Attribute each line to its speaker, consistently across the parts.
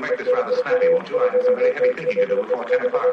Speaker 1: make this rather snappy, won't you? I have some very heavy thinking to do before 10 o'clock.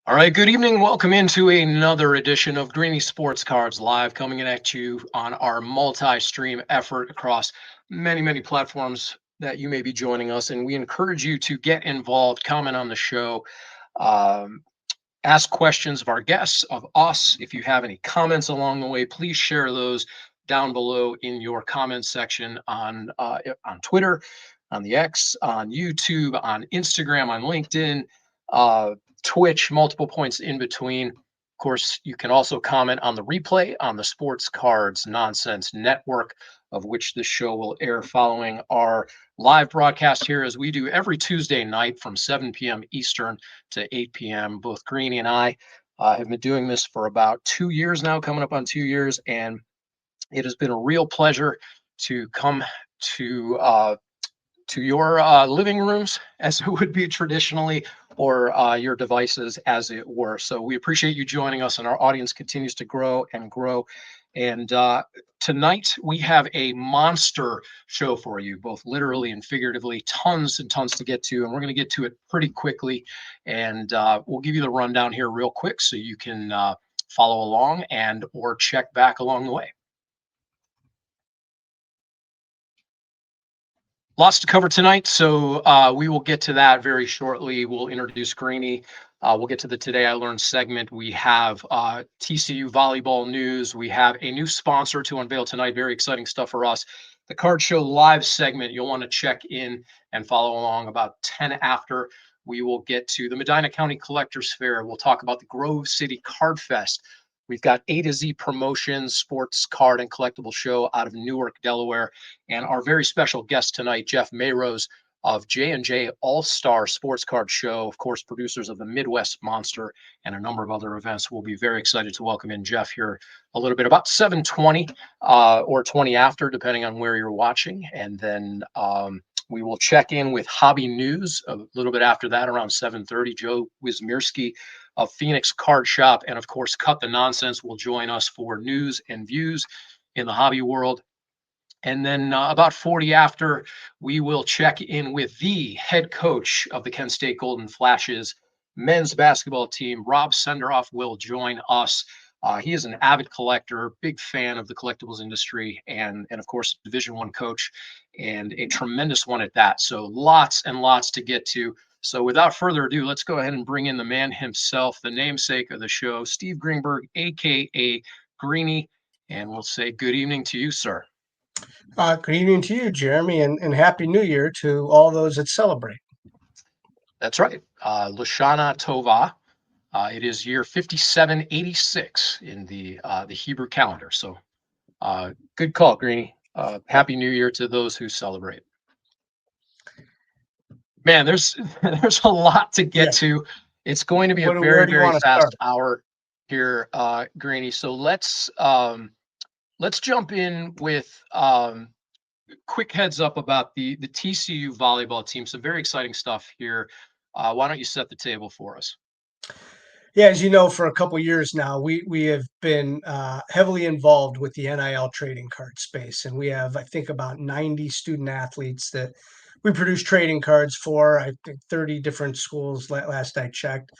Speaker 2: All right, good evening. Welcome into another edition of Greeny Sports Cards Live, coming in at you on our multi-stream effort across many platforms that you may be joining us. And we encourage you to get involved, comment on the show, um, ask questions of our guests, of us. If you have any comments along the way, please share those down below in your comments section on Twitter, on the X, on YouTube, on Instagram, on LinkedIn, uh, Twitch, multiple points in between. Of course, you can also comment on the replay on the Sports Cards Nonsense Network, of which this show will air following our live broadcast here, as we do every Tuesday night from 7 p.m. Eastern to 8 p.m. Both Greeny and I have been doing this for about 2 years now, coming up on 2 years, and it has been a real pleasure to come to your living rooms, as it would be traditionally, or your devices, as it were. So we appreciate you joining us, and our audience continues to grow and grow. And tonight we have a monster show for you, both literally and figuratively. Tons and tons to get to, and we're going to get to it pretty quickly. And we'll give you the rundown here real quick, so you can follow along and or check back along the way. Lots to cover tonight, so we will get to that very shortly. We'll introduce Greeny. We'll get to the Today I Learned segment. We have TCU volleyball news. We have a new sponsor to unveil tonight. Very exciting stuff for us. The Card Show live segment, you'll want to check in and follow along about 10 after. We will get to the Medina County Collectors Fair. We'll talk about the Grove City Card Fest. We've got A to Z Promotions, sports card and collectible show out of Newark, Delaware. And our very special guest tonight, Jeff Mayrose of J&J All-Star Sports Card Show, of course, producers of the Midwest Monster and a number of other events. We'll be very excited to welcome in Jeff here a little bit about 7:20 or 20 after, depending on where you're watching. And then we will check in with Hobby News a little bit after that, around 7:30. Joe Wismierski of Phoenix Card Shop, and of course, Cut the Nonsense will join us for news and views in the hobby world. And then about 40 after, we will check in with the head coach of the Kent State Golden Flashes men's basketball team. Rob Senderoff will join us. He is an avid collector, big fan of the collectibles industry, and of course, Division I coach, and a tremendous one at that. So lots and lots to get to. So without further ado, let's go ahead and bring in the man himself, the namesake of the show, Steve Greenberg, aka Greeny, and we'll say good evening to you, sir.
Speaker 3: Good evening to you, Jeremy, and Happy New Year to all those that celebrate.
Speaker 2: That's right. Lashana Tova. It is year 5786 in the Hebrew calendar. So good call, Greeny. Happy New Year to those who celebrate. Man, there's a lot to get to. It's going to be a very fast hour here, Greeny. So let's let's jump in with quick heads up about the TCU volleyball team. Some very exciting stuff here. Why don't you set the table for us?
Speaker 3: Yeah, as you know, for a couple years now, we have been heavily involved with the NIL trading card space, and we have, I think, about 90 student athletes that we produce trading cards for. I think 30 different schools last I checked.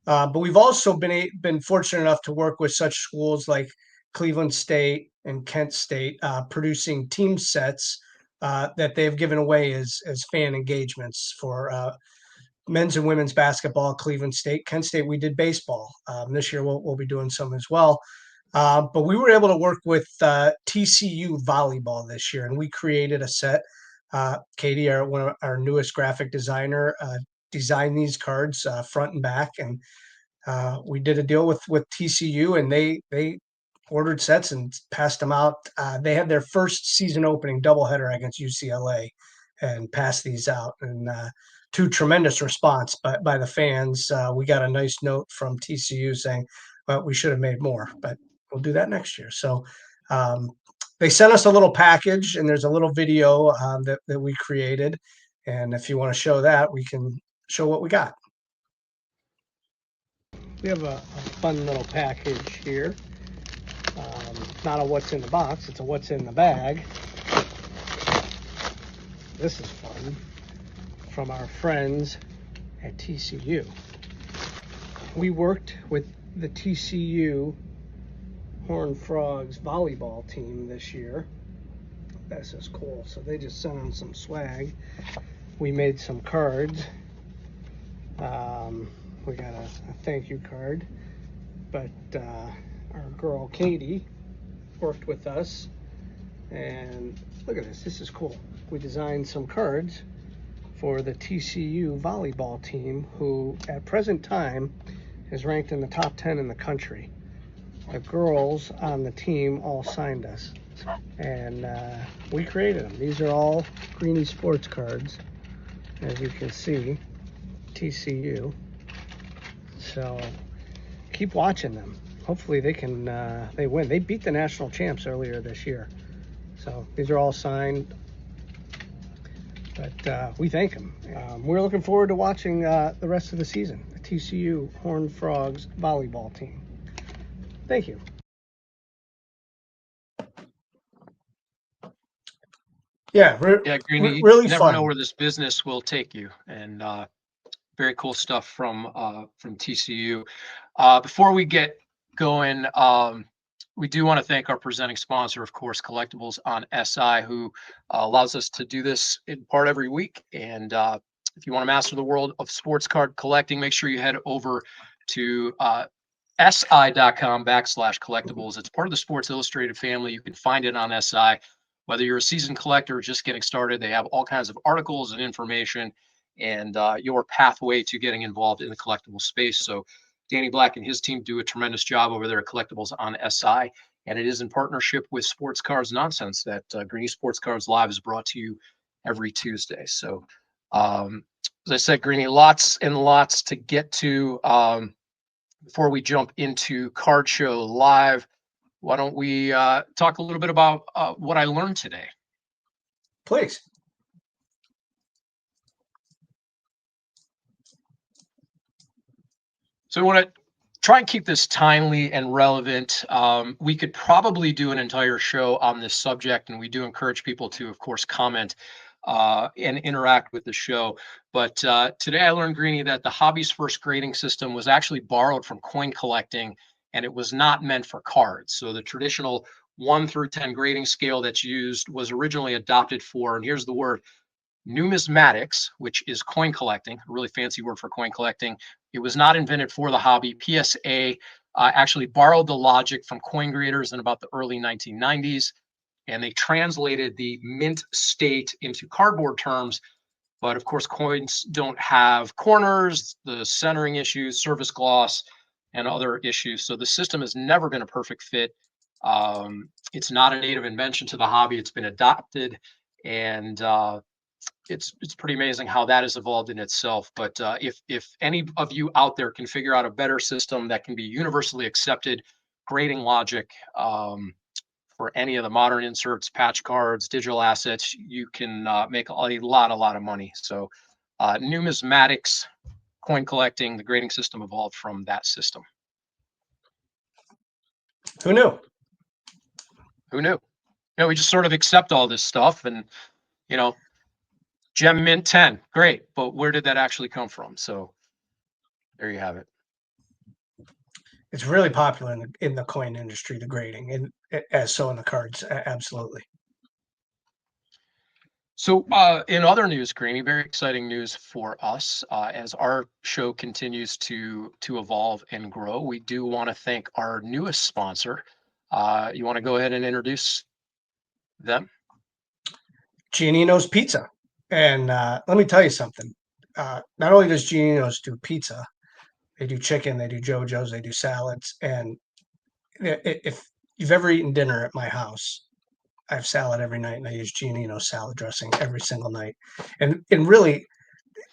Speaker 3: But we've also been fortunate enough to work with such schools like Cleveland State and Kent State, producing team sets that they've given away as fan engagements for men's and women's basketball. Cleveland State, Kent State, we did baseball. This year we'll be doing some as well. But we were able to work with TCU volleyball this year, and we created a set. Katie, one of our newest graphic designer, designed these cards front and back, and we did a deal with TCU, and they ordered sets and passed them out. They had their first season opening doubleheader against UCLA, and passed these out, and to tremendous response by the fans. We got a nice note from TCU saying, "Well, we should have made more, but we'll do that next year." So. They sent us a little package, and there's a little video that we created. And if you want to show that, we can show what we got. We have a fun little package here. Not a what's in the box, it's a what's in the bag. This is fun. From our friends at TCU. We worked with the TCU Horned Frogs volleyball team this year. This is cool. So they just sent on some swag. We made some cards. We got a thank you card, but our girl Katie worked with us, and look at this. This is cool. We designed some cards for the TCU volleyball team, who at present time is ranked in the top 10 in the country. The girls on the team all signed us, and we created them. These are all Greeny Sports cards, as you can see, TCU. So keep watching them. Hopefully they can they win. They beat the national champs earlier this year. So these are all signed, but we thank them. We're looking forward to watching the rest of the season, the TCU Horned Frogs volleyball team. Thank you. Yeah,
Speaker 2: Greeny,
Speaker 3: really
Speaker 2: you never
Speaker 3: fun.
Speaker 2: know where this business will take you, and very cool stuff from TCU. Before we get going, we do want to thank our presenting sponsor, of course, Collectibles on SI, who allows us to do this in part every week. And if you want to master the world of sports card collecting, make sure you head over to si.com/collectibles. It's part of the Sports Illustrated family. You can find it on SI. Whether you're a seasoned collector or just getting started, they have all kinds of articles and information, and your pathway to getting involved in the collectible space. So Danny Black and his team do a tremendous job over there at Collectibles on SI, and it is in partnership with Sports Cards Nonsense that Greeny Sports Cards Live is brought to you every Tuesday. So as I said, Greeny, lots and lots to get to. Before we jump into Card Show Live, why don't we talk a little bit about what I learned today?
Speaker 3: Please.
Speaker 2: So I want to try and keep this timely and relevant. We could probably do an entire show on this subject, and we do encourage people to, of course, comment and interact with the show. But today I learned, Greeny, that the hobby's first grading system was actually borrowed from coin collecting, and it was not meant for cards. So the traditional 1 through 10 grading scale that's used was originally adopted for, and here's the word, numismatics, which is coin collecting, a really fancy word for coin collecting. It was not invented for the hobby. PSA actually borrowed the logic from coin graders in about the early 1990s, and they translated the mint state into cardboard terms. But of course, coins don't have corners, the centering issues, surface gloss, and other issues. So the system has never been a perfect fit. It's not a native invention to the hobby. It's been adopted, and it's pretty amazing how that has evolved in itself. But if any of you out there can figure out a better system that can be universally accepted grading logic for any of the modern inserts, patch cards, digital assets, you can make a lot of money. So numismatics, coin collecting, the grading system evolved from that system.
Speaker 3: Who knew?
Speaker 2: Who knew? We just sort of accept all this stuff and, Gem Mint 10, great. But where did that actually come from? So there you have it.
Speaker 3: It's really popular in the coin industry, the grading, and as so in the cards. Absolutely.
Speaker 2: So in other news, Greeny, very exciting news for us as our show continues to evolve and grow. We do want to thank our newest sponsor. You want to go ahead and introduce them?
Speaker 3: Giannino's Pizza. And let me tell you something. Not only does Giannino's do pizza, they do chicken, they do JoJo's, they do salads. And if you've ever eaten dinner at my house, I have salad every night, and I use Giannino's salad dressing every single night. And really,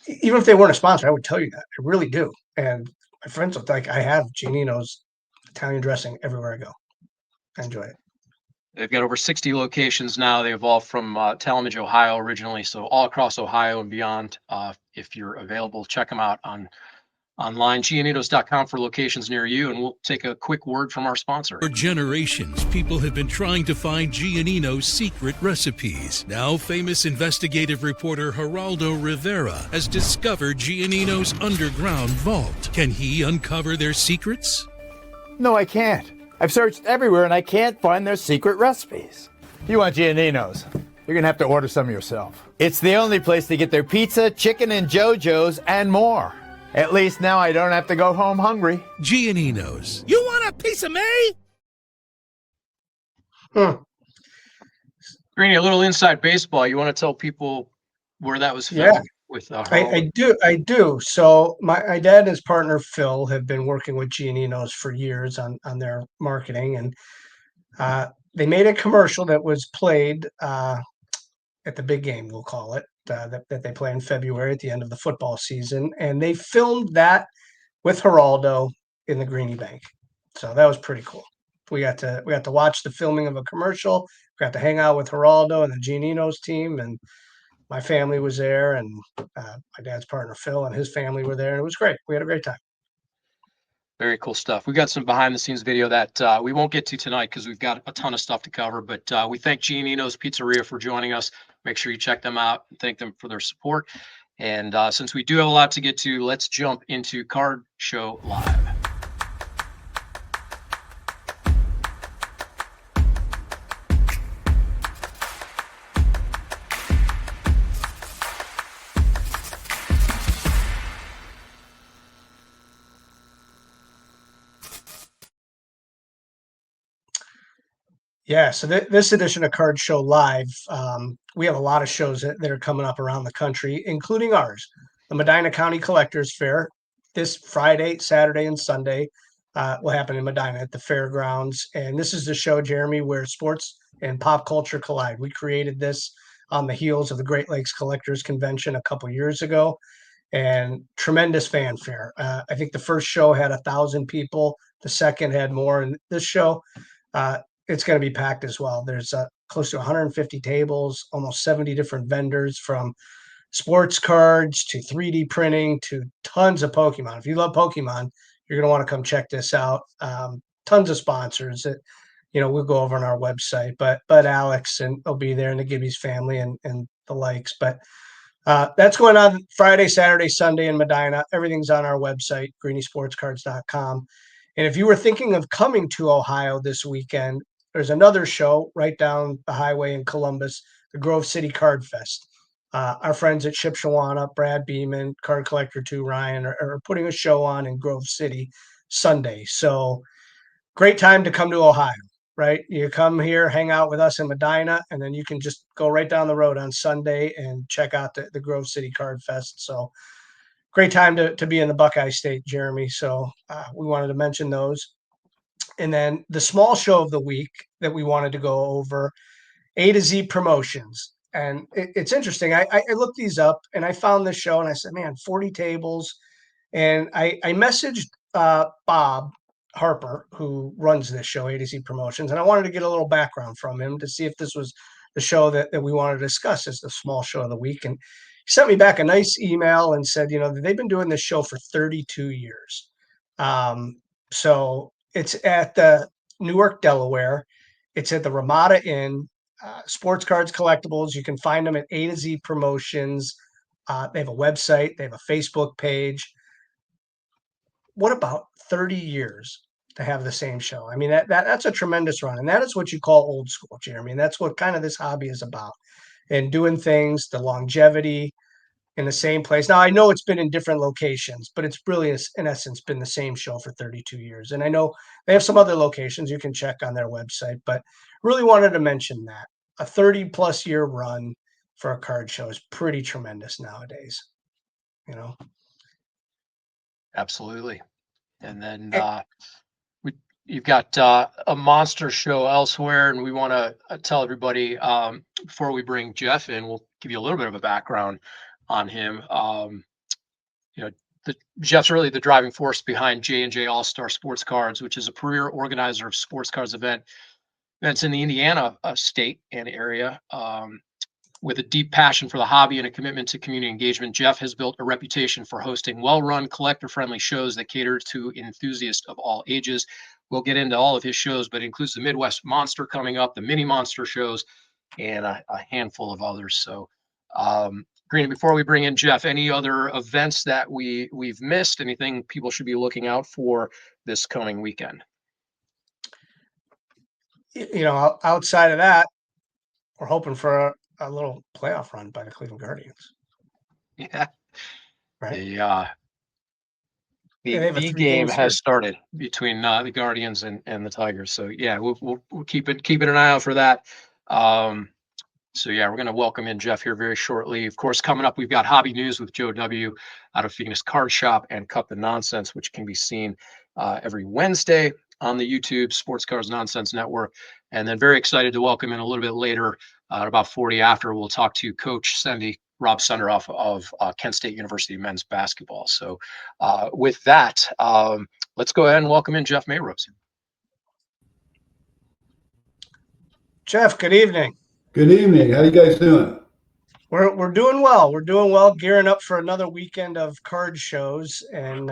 Speaker 3: even if they weren't a sponsor, I would tell you that. I really do. And my friends will I have Giannino's Italian dressing everywhere I go. I enjoy it.
Speaker 2: They've got over 60 locations now. They evolved from Talmadge, Ohio originally, so all across Ohio and beyond. If you're available, check them out online, giannitos.com for locations near you, and we'll take a quick word from our sponsor.
Speaker 4: For generations, people have been trying to find Giannino's secret recipes. Now, famous investigative reporter Geraldo Rivera has discovered Giannino's underground vault. Can he uncover their secrets?
Speaker 5: No, I can't. I've searched everywhere and I can't find their secret recipes. You want Giannino's? You're gonna have to order some yourself. It's the only place to get their pizza, chicken, and JoJo's, and more. At least now I don't have to go home hungry.
Speaker 4: Giannino's. You want a piece of me?
Speaker 2: Greeny, a little inside baseball. You want to tell people where that was filmed?
Speaker 3: Yeah.
Speaker 2: With
Speaker 3: I do. So my dad and his partner Phil have been working with Giannino's for years on their marketing, and they made a commercial that was played at the big game, we'll call it, that they play in February at the end of the football season, and they filmed that with Geraldo in the Greeny Bank. So that was pretty cool. We got to watch the filming of a commercial. We got to hang out with Geraldo and the Giannino's team, and my family was there, and my dad's partner Phil and his family were there, and it was great. We had a great time.
Speaker 2: Very cool stuff. We got some behind the scenes video that we won't get to tonight because we've got a ton of stuff to cover, but we thank Giannino's Pizzeria for joining us. Make sure you check them out and thank them for their support. And since we do have a lot to get to, let's jump into Card Show Live.
Speaker 3: Yeah, so this edition of Card Show Live, we have a lot of shows that are coming up around the country, including ours, the Medina County Collectors Fair. This Friday, Saturday, and Sunday will happen in Medina at the fairgrounds. And this is the show, Jeremy, where sports and pop culture collide. We created this on the heels of the Great Lakes Collectors Convention a couple years ago, and tremendous fanfare. I think the first show had 1,000 people. The second had more. And this show, it's going to be packed as well. There's close to 150 tables, almost 70 different vendors, from sports cards to 3D printing to tons of Pokemon. If you love Pokemon, you're going to want to come check this out. Tons of sponsors that, we'll go over on our website, but Alex and will be there, and the Gibby's family and the likes. But that's going on Friday, Saturday, Sunday in Medina. Everything's on our website, greenysportscards.com. And if you were thinking of coming to Ohio this weekend, there's another show right down the highway in Columbus, the Grove City Card Fest. Our friends at Shipshawana, Brad Beeman, Card Collector 2, Ryan, are putting a show on in Grove City Sunday. So great time to come to Ohio, right? You come here, hang out with us in Medina, and then you can just go right down the road on Sunday and check out the Grove City Card Fest. So great time to be in the Buckeye State, Jeremy. So we wanted to mention those. And then the small show of the week that we wanted to go over, A to Z Promotions. And it's interesting. I looked these up and I found this show and I said, man, 40 tables. And I messaged Bob Harper, who runs this show, A to Z Promotions, and I wanted to get a little background from him to see if this was the show that we wanted to discuss as the small show of the week. And he sent me back a nice email and said, they've been doing this show for 32 years. So it's at the Newark, Delaware. It's at the Ramada Inn. Sports cards, collectibles. You can find them at A to Z Promotions. They have a website. They have a Facebook page. What about 30 years to have the same show? I mean, that's a tremendous run. And that is what you call old school, Jeremy. And that's what kind of this hobby is about. And doing things, the longevity in the same place. Now, I know it's been in different locations, but it's really, in essence, been the same show for 32 years. And I know they have some other locations you can check on their website, but really wanted to mention that. A 30-plus year run for a card show is pretty tremendous nowadays,
Speaker 2: Absolutely. And then you've got a monster show elsewhere, and we want to tell everybody before we bring Jeff in, we'll give you a little bit of a background on him. Jeff's really the driving force behind J&J All-Star Sports Cards, which is a premier organizer of sports cards events in the Indiana state and area. With a deep passion for the hobby and a commitment to community engagement, Jeff has built a reputation for hosting well-run, collector-friendly shows that cater to enthusiasts of all ages. We'll get into all of his shows, but it includes the Midwest Monster coming up, the Mini Monster shows, and a handful of others. So, Greeny, before we bring in Jeff, any other events that we've missed? Anything people should be looking out for this coming weekend?
Speaker 3: Outside of that, we're hoping for a little playoff run by the Cleveland Guardians.
Speaker 2: Yeah.
Speaker 3: Right.
Speaker 2: The game has started between the Guardians and the Tigers. So yeah, we'll keeping an eye out for that. So yeah, we're going to welcome in Jeff here very shortly. Of course, coming up, we've got Hobby News with Joe W. out of Phoenix Card Shop, and Cut the Nonsense, which can be seen every Wednesday on the YouTube Sports Cards Nonsense Network. And then very excited to welcome in a little bit later, at about 40 after, we'll talk to Coach Rob Senderoff of Kent State University men's basketball. So with that, let's go ahead and welcome in Jeff Mayrose.
Speaker 3: Jeff, good evening.
Speaker 6: Good evening. How you guys doing?
Speaker 3: We're doing well. We're doing well, gearing up for another weekend of card shows. And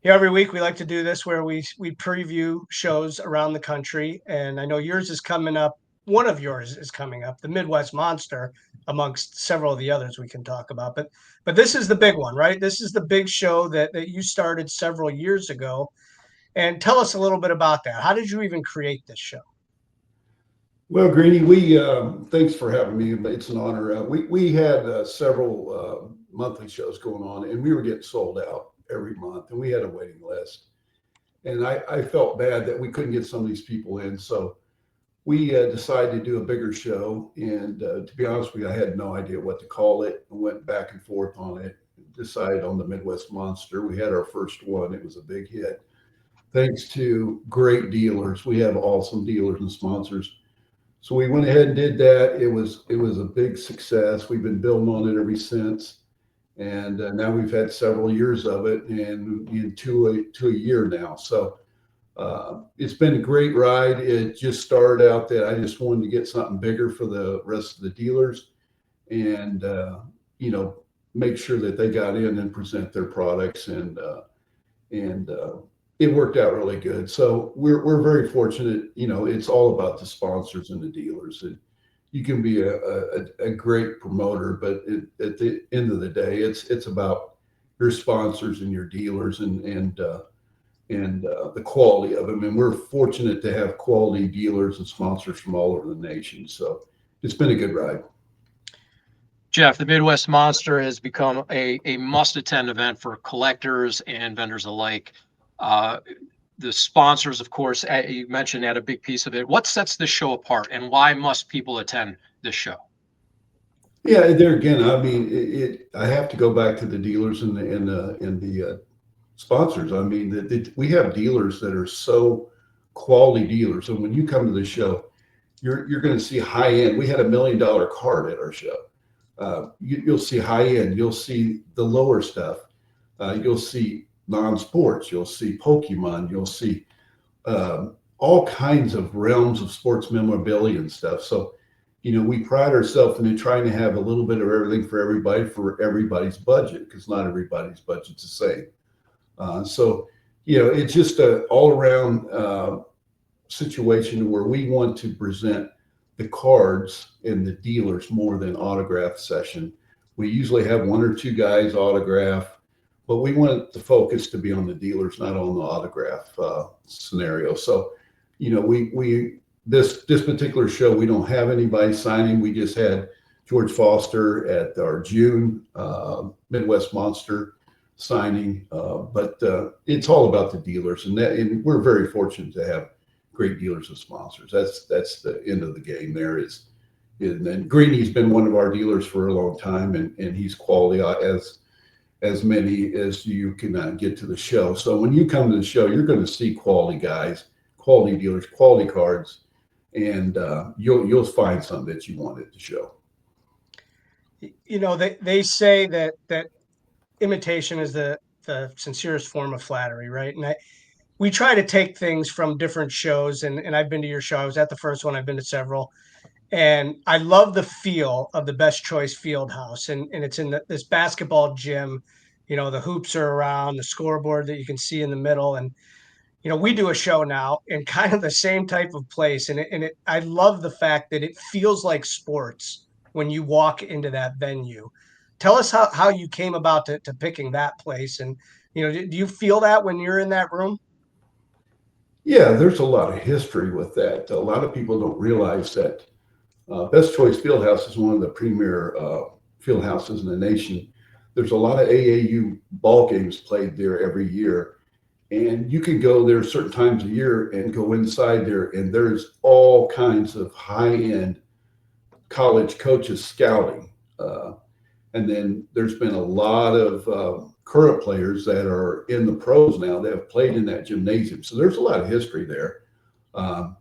Speaker 3: every week we like to do this where we preview shows around the country. And I know yours is coming up. One of yours is coming up, the Midwest Monster, amongst several of the others we can talk about. But this is the big one, right? This is the big show that you started several years ago. And tell us a little bit about that. How did you even create this show?
Speaker 6: Well, Greeny, we thanks for having me. It's an honor. We had several monthly shows going on, and we were getting sold out every month, and we had a waiting list. And I felt bad that we couldn't get some of these people in, so we decided to do a bigger show. And to be honest with you, I had no idea what to call it. I went back and forth on it. Decided on the Midwest Monster. We had our first one. It was a big hit. Thanks to great dealers. We have awesome dealers and sponsors. So we went ahead and did that. It was a big success. We've been building on it ever since, and now we've had several years of it, and into a year now. So it's been a great ride. It just started out that I just wanted to get something bigger for the rest of the dealers, and make sure that they got in and present their products, and it worked out really good. So we're very fortunate. It's all about the sponsors and the dealers. And you can be a great promoter, but at the end of the day, it's about your sponsors and your dealers and the quality of them. And we're fortunate to have quality dealers and sponsors from all over the nation. So it's been a good ride.
Speaker 2: Jeff, the Midwest Monster has become a must-attend event for collectors and vendors alike. The sponsors, of course, you mentioned, had a big piece of it. What sets this show apart, and why must people attend this show?
Speaker 6: Yeah, there again, I mean, I have to go back to the dealers and the sponsors. I mean, we have dealers that are so quality dealers, and when you come to the show, you're going to see high end. We had $1 million card at our show. You'll see high end. You'll see the lower stuff. You'll see non-sports. You'll see Pokemon. You'll see all kinds of realms of sports memorabilia and stuff. So, we pride ourselves in trying to have a little bit of everything for everybody's budget, because not everybody's budget's the same. So, it's just an all-around situation where we want to present the cards and the dealers more than autograph session. We usually have one or two guys autograph, but we want the focus to be on the dealers, not on the autograph scenario. So, this particular show, we don't have anybody signing. We just had George Foster at our June Midwest Monster signing, but it's all about the dealers, and we're very fortunate to have great dealers and sponsors. That's the end of the game. And Greeny's been one of our dealers for a long time, and he's quality as many as you can get to the show. So when you come to the show, you're going to see quality guys, quality dealers, quality cards, and you'll find something that you want at the show.
Speaker 3: They say that imitation is the sincerest form of flattery, right? And we try to take things from different shows, and I've been to your show. I was at the first one. I've been to several, and I love the feel of the Best Choice Fieldhouse, and it's in this basketball gym. The hoops are around, the scoreboard that you can see in the middle, and we do a show now in kind of the same type of place, and I love the fact that it feels like sports when you walk into that venue. Tell us how you came about to picking that place, and do you feel that when you're in that room?
Speaker 6: Yeah, there's a lot of history with that. A lot of people don't realize that Best Choice Fieldhouse is one of the premier field houses in the nation. There's a lot of AAU ball games played there every year. And you can go there certain times of year and go inside there, and there's all kinds of high-end college coaches scouting. And then there's been a lot of current players that are in the pros now that have played in that gymnasium. So there's a lot of history there. But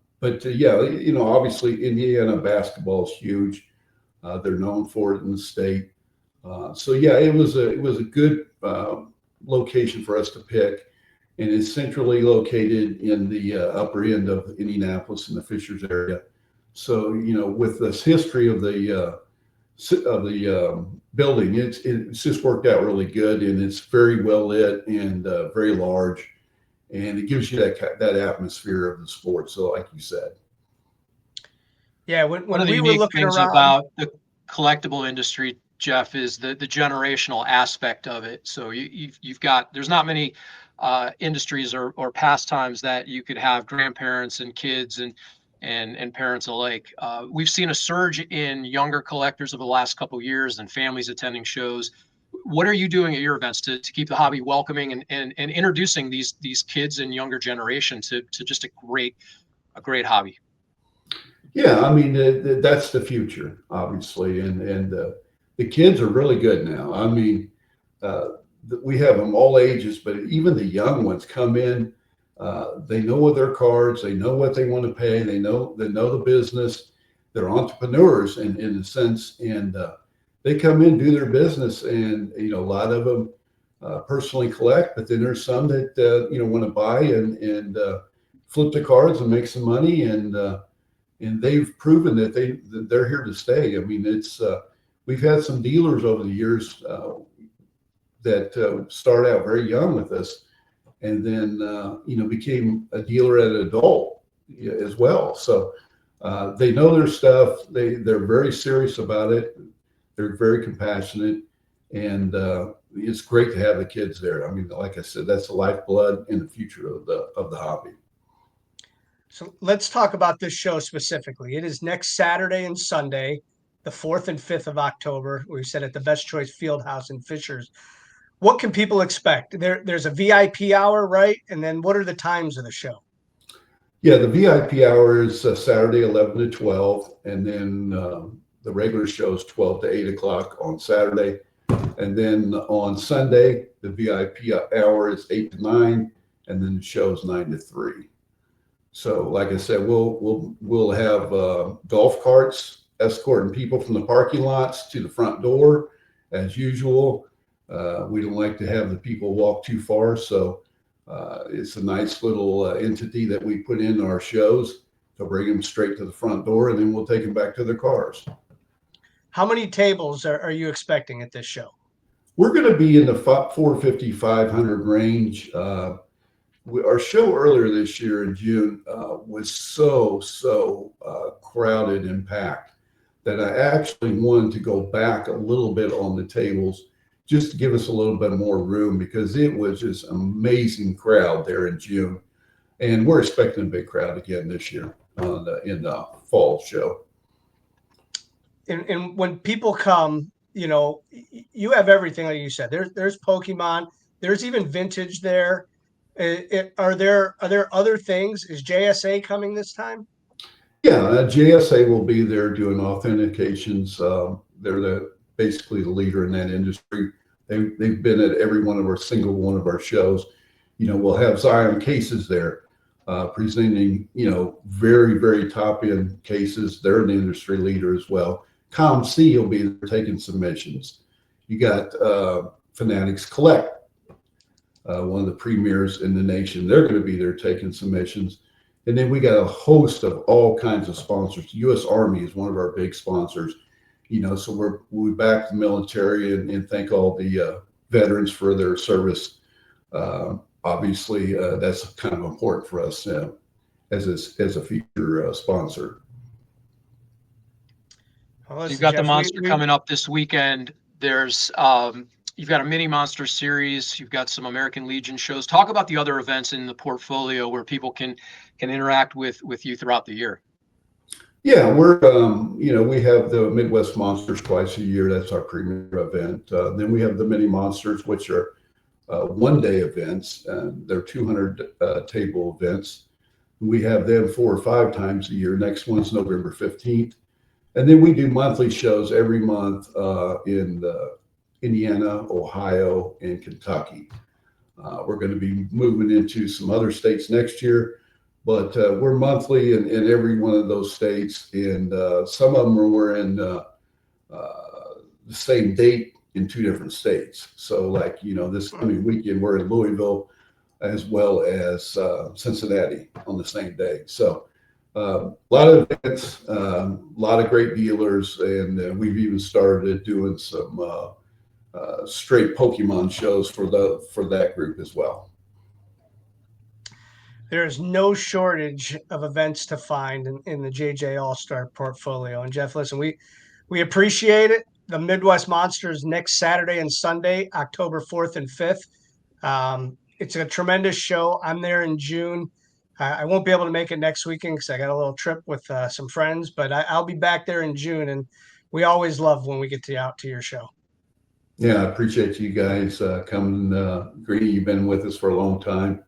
Speaker 6: obviously Indiana basketball is huge. They're known for it in the state. It was a good location for us to pick. And it's centrally located in the upper end of Indianapolis in the Fishers area. So, with this history of the building, it's just worked out really good, and it's very well lit and very large, and it gives you that atmosphere of the sport. So, like you said,
Speaker 3: yeah. When
Speaker 2: one of the
Speaker 3: we were
Speaker 2: unique
Speaker 3: looking
Speaker 2: things
Speaker 3: around
Speaker 2: about the collectible industry, Jeff, is the generational aspect of it. So you've got, there's not many industries or pastimes that you could have grandparents and kids and parents alike. We've seen a surge in younger collectors over the last couple of years and families attending shows. What are you doing at your events to keep the hobby welcoming and introducing these kids and younger generation to just a great hobby?
Speaker 6: Yeah, I mean, that's the future, obviously, and the kids are really good now. I mean, we have them all ages, but even the young ones come in. They know what their cards, they know what they want to pay, they know the business. They're entrepreneurs in a sense, and they come in, do their business, and a lot of them personally collect. But then there's some that want to buy and flip the cards and make some money, and they've proven that they're here to stay. I mean, it's we've had some dealers over the years that start out very young with us, and then became a dealer at an adult as well. So they know their stuff. They're very serious about it. They're very compassionate, and it's great to have the kids there. I mean, like I said, that's the lifeblood and the future of the hobby.
Speaker 3: So let's talk about this show specifically. It is next Saturday and Sunday, the 4th and 5th of October. We said at the Best Choice Fieldhouse in Fishers. What can people expect? There's a VIP hour, right? And then what are the times of the show?
Speaker 6: Yeah, the VIP hour is Saturday 11 to 12, and then the regular show is 12 to 8 o'clock on Saturday. And then on Sunday, the VIP hour is 8 to 9, and then the show is 9 to 3. So, like I said, we'll have golf carts escorting people from the parking lots to the front door, as usual. We don't like to have the people walk too far, so it's a nice little entity that we put in our shows to bring them straight to the front door, and then we'll take them back to their cars.
Speaker 3: How many tables are you expecting at this show?
Speaker 6: We're going to be in the 450, 500 range. Our show earlier this year in June was so crowded and packed that I actually wanted to go back a little bit on the tables just to give us a little bit more room, because it was just an amazing crowd there in June. And we're expecting a big crowd again this year in the fall show.
Speaker 3: And when people come, you know, you have everything, like you said. There's Pokemon. There's even vintage there. Are there other things? Is JSA coming this time?
Speaker 6: Yeah, JSA will be there doing authentications. They're basically the leader in that industry. They've been at every single one of our shows. You know, we'll have Zion Cases there presenting, you know, very, very top end cases. They're an industry leader as well. ComC will be there taking submissions. You got Fanatics Collect, one of the premiers in the nation. They're going to be there taking submissions. And then we got a host of all kinds of sponsors. U.S. Army is one of our big sponsors. You know, so we back the military and thank all the veterans for their service. Obviously, that's kind of important for us as a feature sponsor.
Speaker 3: Well, listen,
Speaker 2: You've got
Speaker 3: Jeff,
Speaker 2: the Monster coming up this weekend. There's you've got a mini Monster series. You've got some American Legion shows. Talk about the other events in the portfolio where people can interact with you throughout the year.
Speaker 6: Yeah, we're you know, we have the Midwest Monsters twice a year. That's our premier event. Then we have the mini Monsters, which are one-day events. They're 200 table events. We have them 4 or 5 times a year. Next one's November 15th. And then we do monthly shows every month in Indiana, Ohio, and Kentucky. We're going to be moving into some other states next year, but we're monthly in every one of those states. And some of them we're in the same date in 2 different states. So like, you know, this coming weekend, we're in Louisville as well as Cincinnati on the same day. So a lot of events, a lot of great dealers, and we've even started doing some straight Pokemon shows for that group as well.
Speaker 3: There's no shortage of events to find in the JJ All-Star portfolio. And Jeff, listen, we appreciate it. The Midwest Monsters next Saturday and Sunday, October 4th and 5th. It's a tremendous show. I'm there in June. I won't be able to make it next weekend because I got a little trip with some friends, but I'll be back there in June, and we always love when we get out to your show.
Speaker 6: Yeah, I appreciate you guys coming. Greeny, you've been with us for a long time.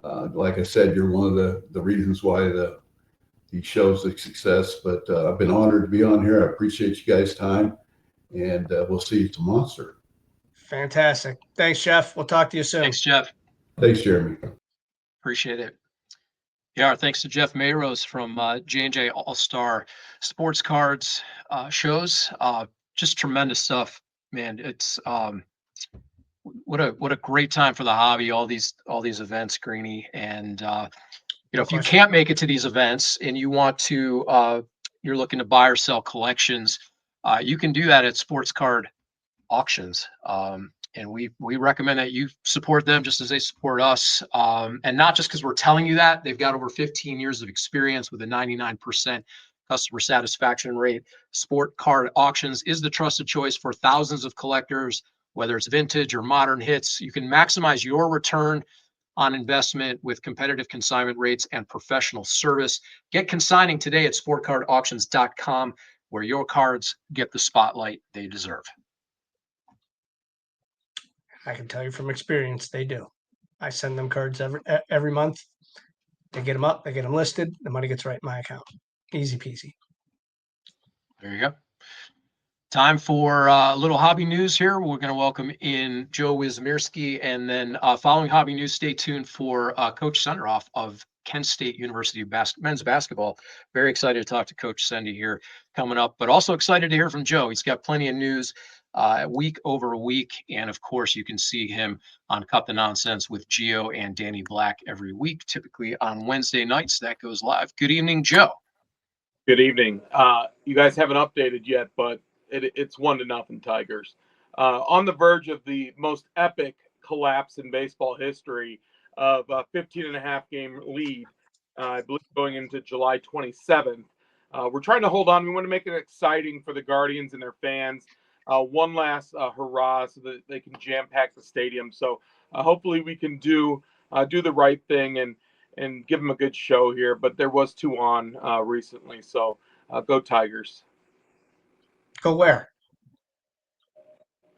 Speaker 6: Like I said, you're one of the reasons why the show's a success, but I've been honored to be on here. I appreciate you guys' time, and we'll see you at the Monster.
Speaker 3: Fantastic. Thanks, Jeff. We'll talk to you soon.
Speaker 2: Thanks, Jeff.
Speaker 6: Thanks, Jeremy.
Speaker 2: Appreciate it. Yeah, our thanks to Jeff Mayros from J&J All-Star Sports Cards shows. Just tremendous stuff, man. It's what a great time for the hobby. All these events, Greeny, and you know, if you can't make it to these events and you want to, you're looking to buy or sell collections, you can do that at Sports Card Auctions. And we recommend that you support them just as they support us. And not just because we're telling you that. They've got over 15 years of experience with a 99% customer satisfaction rate. Sport Card Auctions is the trusted choice for thousands of collectors, whether it's vintage or modern hits. You can maximize your return on investment with competitive consignment rates and professional service. Get consigning today at sportcardauctions.com, where your cards get the spotlight they deserve.
Speaker 3: I can tell you from experience, they do. I send them cards every month. They get them up, they get them listed. The money gets right in my account. Easy peasy.
Speaker 2: There you go. Time for a little hobby news here. We're going to welcome in Joe Wismirski, and then following hobby news, stay tuned for Coach Senderoff of Kent State University men's basketball. Very excited to talk to Coach Sendy here coming up, but also excited to hear from Joe. He's got plenty of news week over week. And of course, you can see him on Cut the Nonsense with Gio and Danny Black every week, typically on Wednesday nights. That goes live. Good evening, Joe.
Speaker 7: Good evening. You guys haven't updated yet, but it's 1-0 Tigers. On the verge of the most epic collapse in baseball history of a 15.5 game lead, I believe going into July 27th. We're trying to hold on. We want to make it exciting for the Guardians and their fans. One last hurrah so that they can jam pack the stadium. So hopefully we can do the right thing and give them a good show here. But there was 2 on recently. So go Tigers.
Speaker 3: Go where?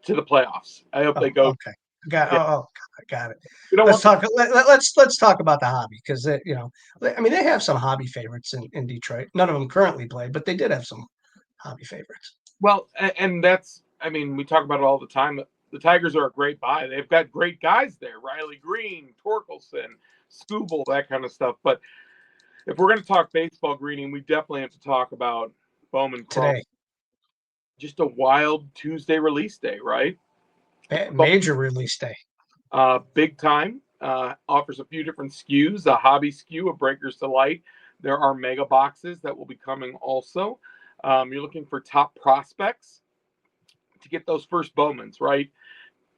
Speaker 7: To the playoffs. I hope they go.
Speaker 3: Okay. Got
Speaker 7: Yeah.
Speaker 3: I got it.
Speaker 7: We don't
Speaker 3: Let's
Speaker 7: want
Speaker 3: talk. Let's talk about the hobby because I mean, they have some hobby favorites in Detroit. None of them currently play, but they did have some hobby favorites.
Speaker 7: Well, and that's, I mean, we talk about it all the time. The Tigers are a great buy. They've got great guys there. Riley Green, Torkelson, Skubal, that kind of stuff. But if we're going to talk baseball, Greeny, we definitely have to talk about Bowman Chrome.
Speaker 3: Today.
Speaker 7: Just a wild Tuesday release day, right?
Speaker 3: Major release day.
Speaker 7: Big time. Offers a few different SKUs, a hobby SKU, a Breakers Delight. There are mega boxes that will be coming also. You're looking for top prospects to get those first Bowmans, right?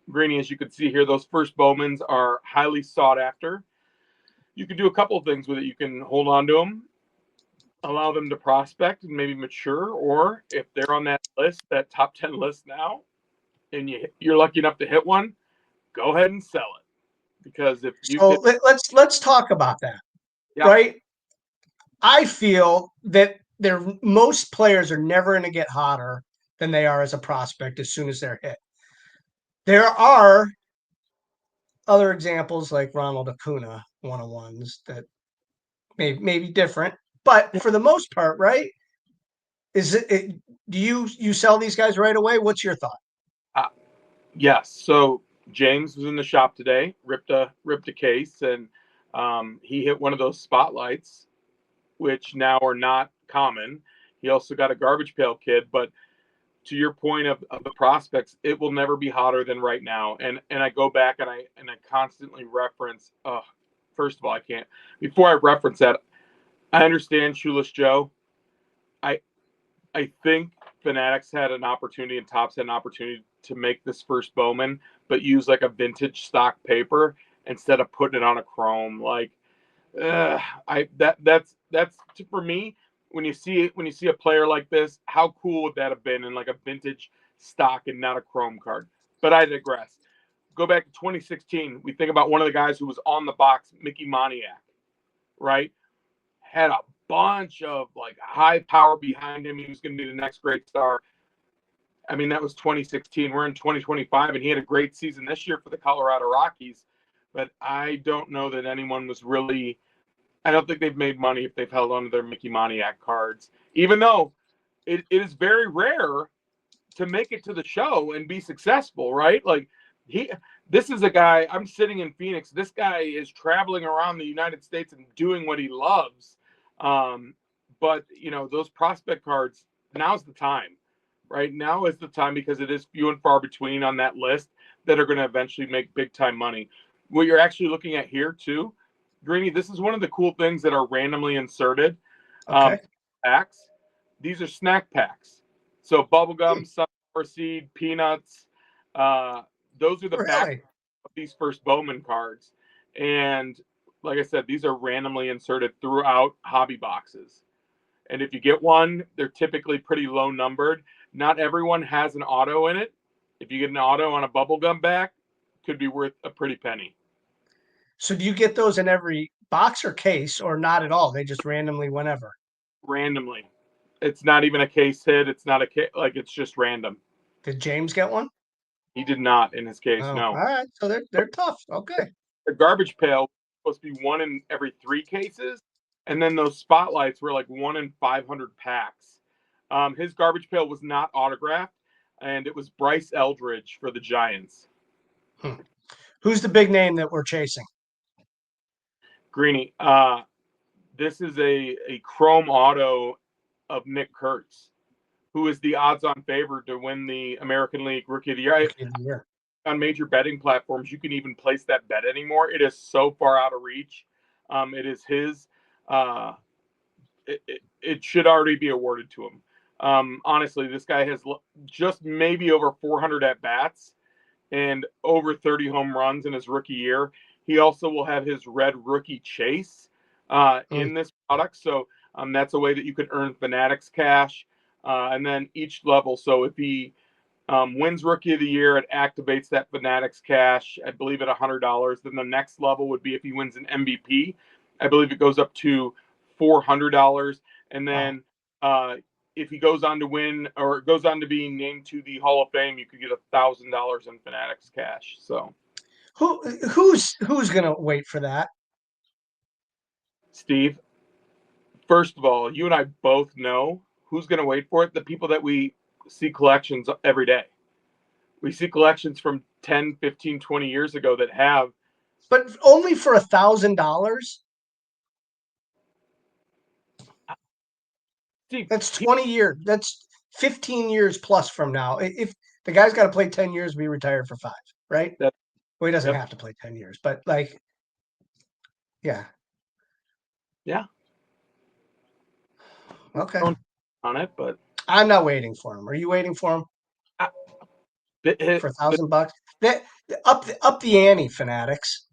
Speaker 7: Greeny, as you can see here, those first Bowmans are highly sought after. You can do a couple of things with it. You can hold on to them, allow them to prospect and maybe mature, or if they're on that list, that top 10 list now, and you're lucky enough to hit one, go ahead and sell it. Because if you
Speaker 3: let's talk about that.
Speaker 7: Yeah.
Speaker 3: Right? I feel that most players are never going to get hotter than they are as a prospect as soon as they're hit. There are other examples like Ronald Acuna 101s that may be different, but for the most part, right? Do you sell these guys right away? What's your thought?
Speaker 7: Yes. So James was in the shop today, ripped a case, and he hit one of those spotlights, which now are not common. He also got a garbage pail kid, but to your point of the prospects, it will never be hotter than right now. And I go back and I constantly reference. First of all, I can't. Before I reference that, I understand Shoeless Joe. I think Fanatics had an opportunity and Topps had an opportunity to make this first Bowman, but use like a vintage stock paper instead of putting it on a chrome. Like, that's for me. When you see a player like this, how cool would that have been in like a vintage stock and not a chrome card? But I digress. Go back to 2016. We think about one of the guys who was on the box, Mickey Moniak, right? Had a bunch of like high power behind him. He was going to be the next great star. I mean, that was 2016. We're in 2025, and he had a great season this year for the Colorado Rockies. But I don't know that anyone was really. I don't think they've made money if they've held on to their Mickey Moniak cards, even though it is very rare to make it to the show and be successful, right? Like this is a guy, I'm sitting in Phoenix. This guy is traveling around the United States and doing what he loves. But those prospect cards, now's the time, right? Now is the time because it is few and far between on that list that are going to eventually make big time money. What you're actually looking at here too, Greeny, this is one of the cool things that are randomly inserted.
Speaker 3: Okay.
Speaker 7: Packs. These are snack packs. So bubblegum, sunflower seed, peanuts. Those are the backs of these first Bowman cards. And like I said, these are randomly inserted throughout hobby boxes. And if you get one, they're typically pretty low numbered. Not everyone has an auto in it. If you get an auto on a bubblegum back, could be worth a pretty penny.
Speaker 3: So do you get those in every box or case or not at all? They just randomly whenever?
Speaker 7: Randomly. It's not even a case hit. It's not a case, like it's just random.
Speaker 3: Did James get one?
Speaker 7: He did not in his case, no.
Speaker 3: All right. So they're tough. Okay.
Speaker 7: The garbage pail was supposed to be 1 in every 3 cases. And then those spotlights were like 1 in 500 packs. His garbage pail was not autographed, and it was Bryce Eldridge for the Giants.
Speaker 3: Who's the big name that we're chasing?
Speaker 7: Greeny, this is a chrome auto of Nick Kurtz. who is the odds-on favorite to win the American League Rookie of the Year.
Speaker 3: Rookie of the year.
Speaker 7: On major betting platforms, you can even place that bet anymore. It is so far out of reach. It is his. It should already be awarded to him. Honestly, this guy has just maybe over 400 at bats and over 30 home runs in his rookie year. He also will have his red rookie chase in this product. So that's a way that you could earn Fanatics cash. And then each level. So if he wins Rookie of the Year, it activates that Fanatics cash, I believe, at $100. Then the next level would be if he wins an MVP. I believe it goes up to $400. And then if he goes on to win or goes on to being named to the Hall of Fame, you could get $1,000 in Fanatics cash. So
Speaker 3: who's gonna wait for that?
Speaker 7: Steve, first of all, you and I both know who's going to wait for it. The people that we see collections every day. We see collections from 10, 15, 20 years ago that have.
Speaker 3: But only for $1,000? That's 20 years. That's 15 years plus from now. If the guy's got to play 10 years, be retired for 5, right? Well, he doesn't have to play 10 years, but like, yeah.
Speaker 7: Yeah.
Speaker 3: Okay.
Speaker 7: On it, but
Speaker 3: I'm not waiting for him. Are you waiting for him? For $1,000? That up the ante, Fanatics.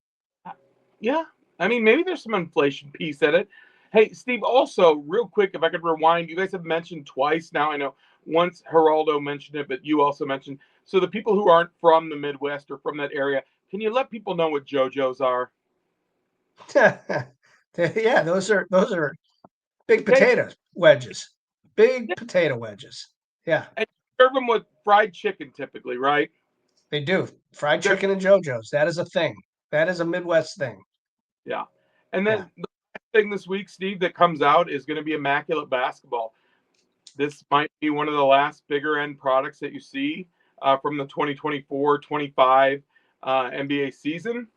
Speaker 7: Yeah. I mean, maybe there's some inflation piece at it. Hey, Steve, also, real quick, if I could rewind, you guys have mentioned twice now. I know once Geraldo mentioned it, but you also mentioned. So the people who aren't from the Midwest or from that area, can you let people know what JoJo's are?
Speaker 3: Yeah, those are big potato wedges. Big potato wedges. Yeah.
Speaker 7: And serve them with fried chicken typically, right?
Speaker 3: They do. Fried chicken and JoJo's. That is a thing. That is a Midwest thing.
Speaker 7: Yeah. And then the thing this week, Steve, that comes out is going to be Immaculate Basketball. This might be one of the last bigger end products that you see from the 2024-25 NBA season.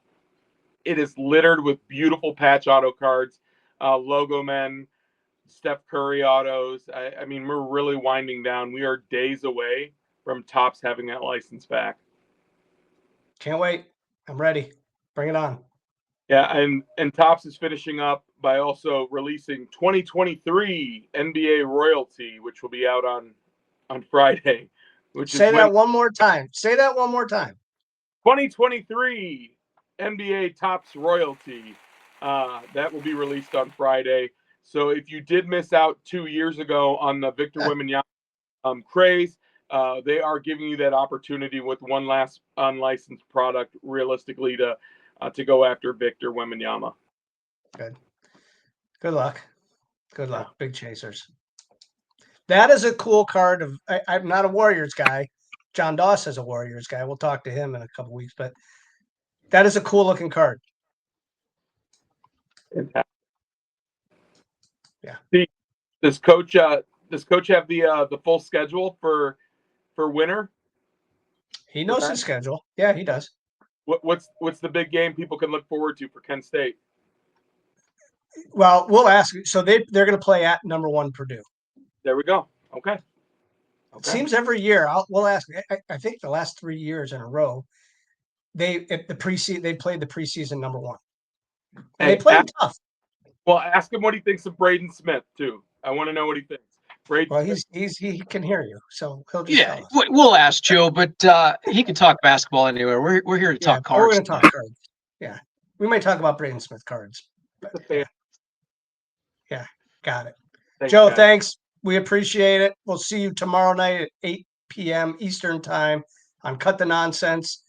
Speaker 7: It is littered with beautiful patch auto cards, logo men, Steph Curry autos. I mean, we're really winding down. We are days away from Topps having that license back.
Speaker 3: Can't wait. I'm ready. Bring it on.
Speaker 7: Yeah, and Topps is finishing up by also releasing 2023 NBA Royalty, which will be out on Friday.
Speaker 3: Say that one more time. Say that one more time.
Speaker 7: 2023 NBA Topps Royalty. That will be released on Friday. So if you did miss out 2 years ago on the Victor Wembanyama craze, they are giving you that opportunity with one last unlicensed product, realistically, to go after Victor Wembanyama.
Speaker 3: Good luck. Good luck. Big chasers. That is a cool card. I'm not a Warriors guy. John Doss is a Warriors guy. We'll talk to him in a couple weeks, but that is a cool looking card. Yeah.
Speaker 7: Does coach have the full schedule for winter?
Speaker 3: He knows his schedule. Yeah, he does.
Speaker 7: What's the big game people can look forward to for Kent State?
Speaker 3: Well, we'll ask. So they're going to play at number 1 Purdue.
Speaker 7: There we go. Okay.
Speaker 3: It seems every year. We'll ask. I think the last 3 years in a row, they played the preseason number 1. And they played tough.
Speaker 7: Well, ask him what he thinks of Braden Smith too. I want to know what he thinks.
Speaker 3: Well, he can hear you, so he'll just tell us.
Speaker 2: We'll ask Joe, but he can talk basketball anywhere. We're here to talk cards.
Speaker 3: We're going to talk cards. Yeah, we might talk about Braden Smith cards. But yeah, got it.
Speaker 7: Thanks,
Speaker 3: Joe,
Speaker 7: guys.
Speaker 3: thanks. We appreciate it. We'll see you tomorrow night at 8 p.m. Eastern time on Cut the Nonsense.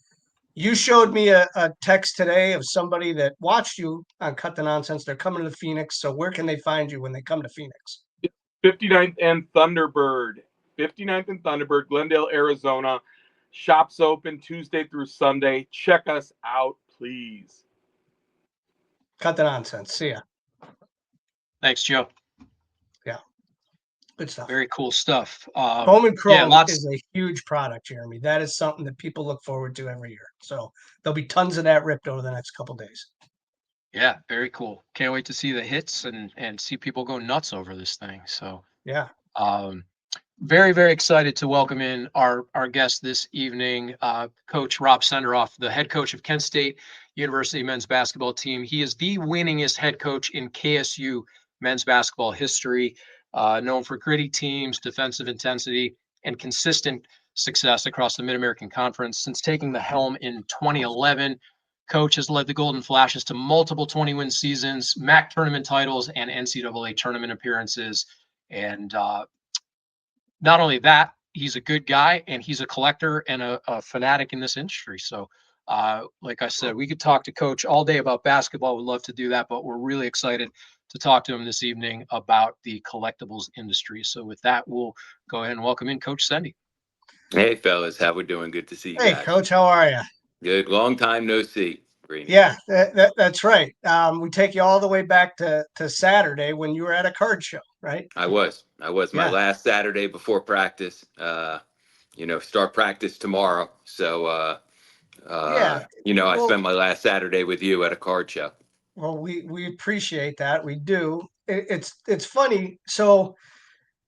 Speaker 3: You showed me a text today of somebody that watched you on Cut the Nonsense. They're coming to Phoenix. So where can they find you when they come to Phoenix?
Speaker 7: 59th and Thunderbird. 59th and Thunderbird, Glendale, Arizona. Shops open Tuesday through Sunday. Check us out, please.
Speaker 3: Cut the Nonsense. See ya.
Speaker 2: Thanks, Joe.
Speaker 3: Yeah. Good stuff.
Speaker 2: Very cool stuff.
Speaker 3: Bowman Chrome
Speaker 2: lots
Speaker 3: is a huge product, Jeremy. That is something that people look forward to every year. So there'll be tons of that ripped over the next couple of days.
Speaker 2: Yeah, very cool. Can't wait to see the hits and see people go nuts over this thing. So
Speaker 3: yeah.
Speaker 2: very, very excited to welcome in our guest this evening, Coach Rob Senderoff, the head coach of Kent State University men's basketball team. He is the winningest head coach in KSU men's basketball history, known for gritty teams, defensive intensity, and consistent success across the Mid-American Conference. Since taking the helm in 2011, Coach has led the Golden Flashes to multiple 20-win seasons, MAC tournament titles, and NCAA tournament appearances. And not only that, he's a good guy and he's a collector and a fanatic in this industry. So, like I said, we could talk to Coach all day about basketball. We'd love to do that, but we're really excited to talk to him this evening about the collectibles industry. So, with that, we'll go ahead and welcome in Coach Sendy.
Speaker 8: Hey, fellas, how we doing? Good to see you
Speaker 3: Hey,
Speaker 8: guys.
Speaker 3: Coach, how are you?
Speaker 8: Good. Long time no see, Greeny.
Speaker 3: Yeah, that's right. We take you all the way back to Saturday when you were at a card show, right?
Speaker 8: I was my
Speaker 3: Yeah.
Speaker 8: last Saturday before practice. Start practice tomorrow. So,
Speaker 3: Yeah.
Speaker 8: I
Speaker 3: Well,
Speaker 8: spent my last Saturday with you at a card show.
Speaker 3: well, we appreciate that. We do. It's funny. So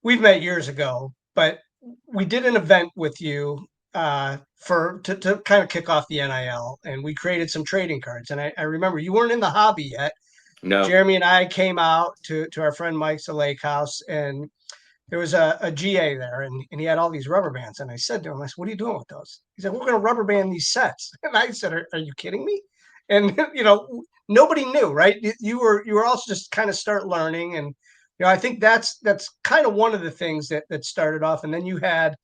Speaker 3: we've met years ago, but we did an event with you to kind of kick off the NIL, and we created some trading cards. And I remember you weren't in the hobby yet.
Speaker 8: No,
Speaker 3: Jeremy and I came out to our friend Mike's lake house, and there was a GA there, and he had all these rubber bands. And I said to him, I said, "What are you doing with those?" He said, "We're going to rubber band these sets." And I said, "Are you kidding me?" And nobody knew, right? You were also just kind of start learning, and I think that's kind of one of the things that started off. And then you had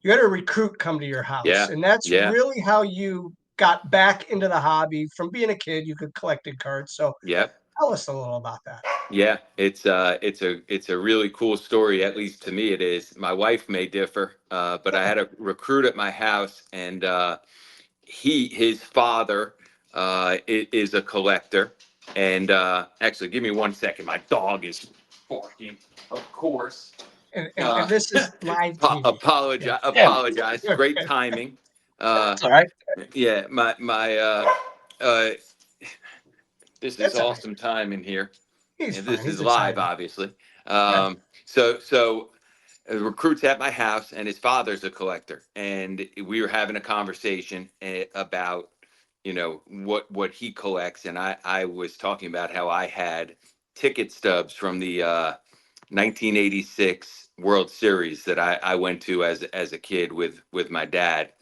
Speaker 3: a recruit come to your house,
Speaker 8: yeah,
Speaker 3: and that's
Speaker 8: yeah,
Speaker 3: really how you got back into the hobby. From being a kid, you could collected cards. So
Speaker 8: yeah,
Speaker 3: tell us a little about that.
Speaker 8: yeah. It's a really cool story. At least to me, it is. My wife may differ, but I had a recruit at my house, and his father is a collector. And actually, give me 1 second. My dog is barking, of course.
Speaker 3: And this is live TV.
Speaker 8: Apologize.
Speaker 2: Yeah.
Speaker 8: Apologize. Great timing.
Speaker 2: That's all right.
Speaker 8: Yeah, uh, this is
Speaker 3: That's all right.
Speaker 8: awesome timing here.
Speaker 3: He's
Speaker 8: And
Speaker 3: fine.
Speaker 8: this
Speaker 3: He's
Speaker 8: is live,
Speaker 3: excited.
Speaker 8: obviously.
Speaker 3: Yeah.
Speaker 8: So the recruit's at my house, and his father's a collector, and we were having a conversation about what he collects, and I was talking about how I had ticket stubs from the 1986 World Series that I went to as a kid with my dad.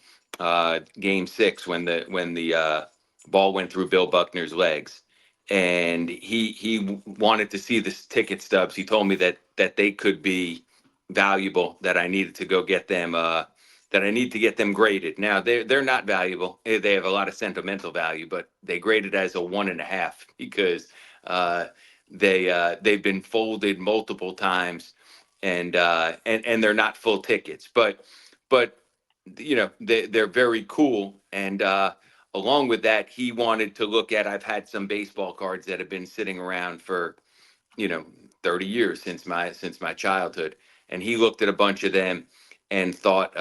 Speaker 8: Game 6 when the ball went through Bill Buckner's legs, and he wanted to see the ticket stubs. He told me that they could be valuable, that I needed to go get them. That I need to get them graded. Now they're not valuable. They have a lot of sentimental value, but they graded as a 1.5 because they've been folded multiple times, and they're not full tickets. But they're very cool. And along with that, he wanted to look at. I've had some baseball cards that have been sitting around for 30 years since my childhood, and he looked at a bunch of them and thought,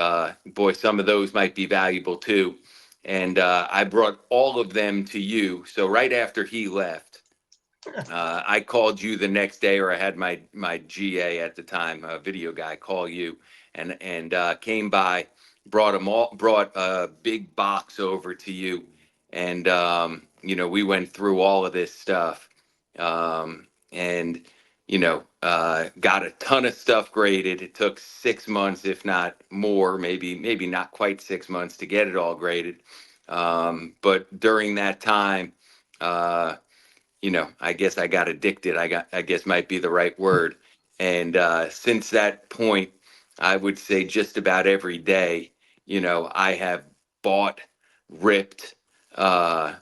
Speaker 8: boy, some of those might be valuable too. And I brought all of them to you. So right after he left, I called you the next day, or I had my GA at the time, a video guy, call you, and came by, brought a big box over to you, and we went through all of this stuff, and got a ton of stuff graded. It took 6 months, if not more, maybe not quite 6 months to get it all graded. But during that time, I guess I got addicted. I guess might be the right word. And since that point, I would say just about every day, I have bought, ripped,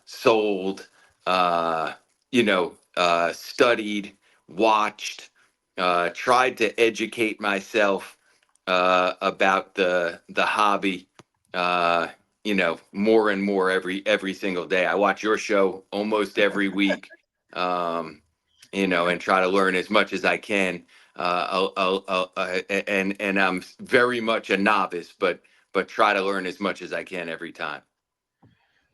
Speaker 8: sold, studied, watched, tried to educate myself about the hobby, more and more every single day. I watch your show almost every week, and try to learn as much as I can. And I'm very much a novice, but try to learn as much as I can every time.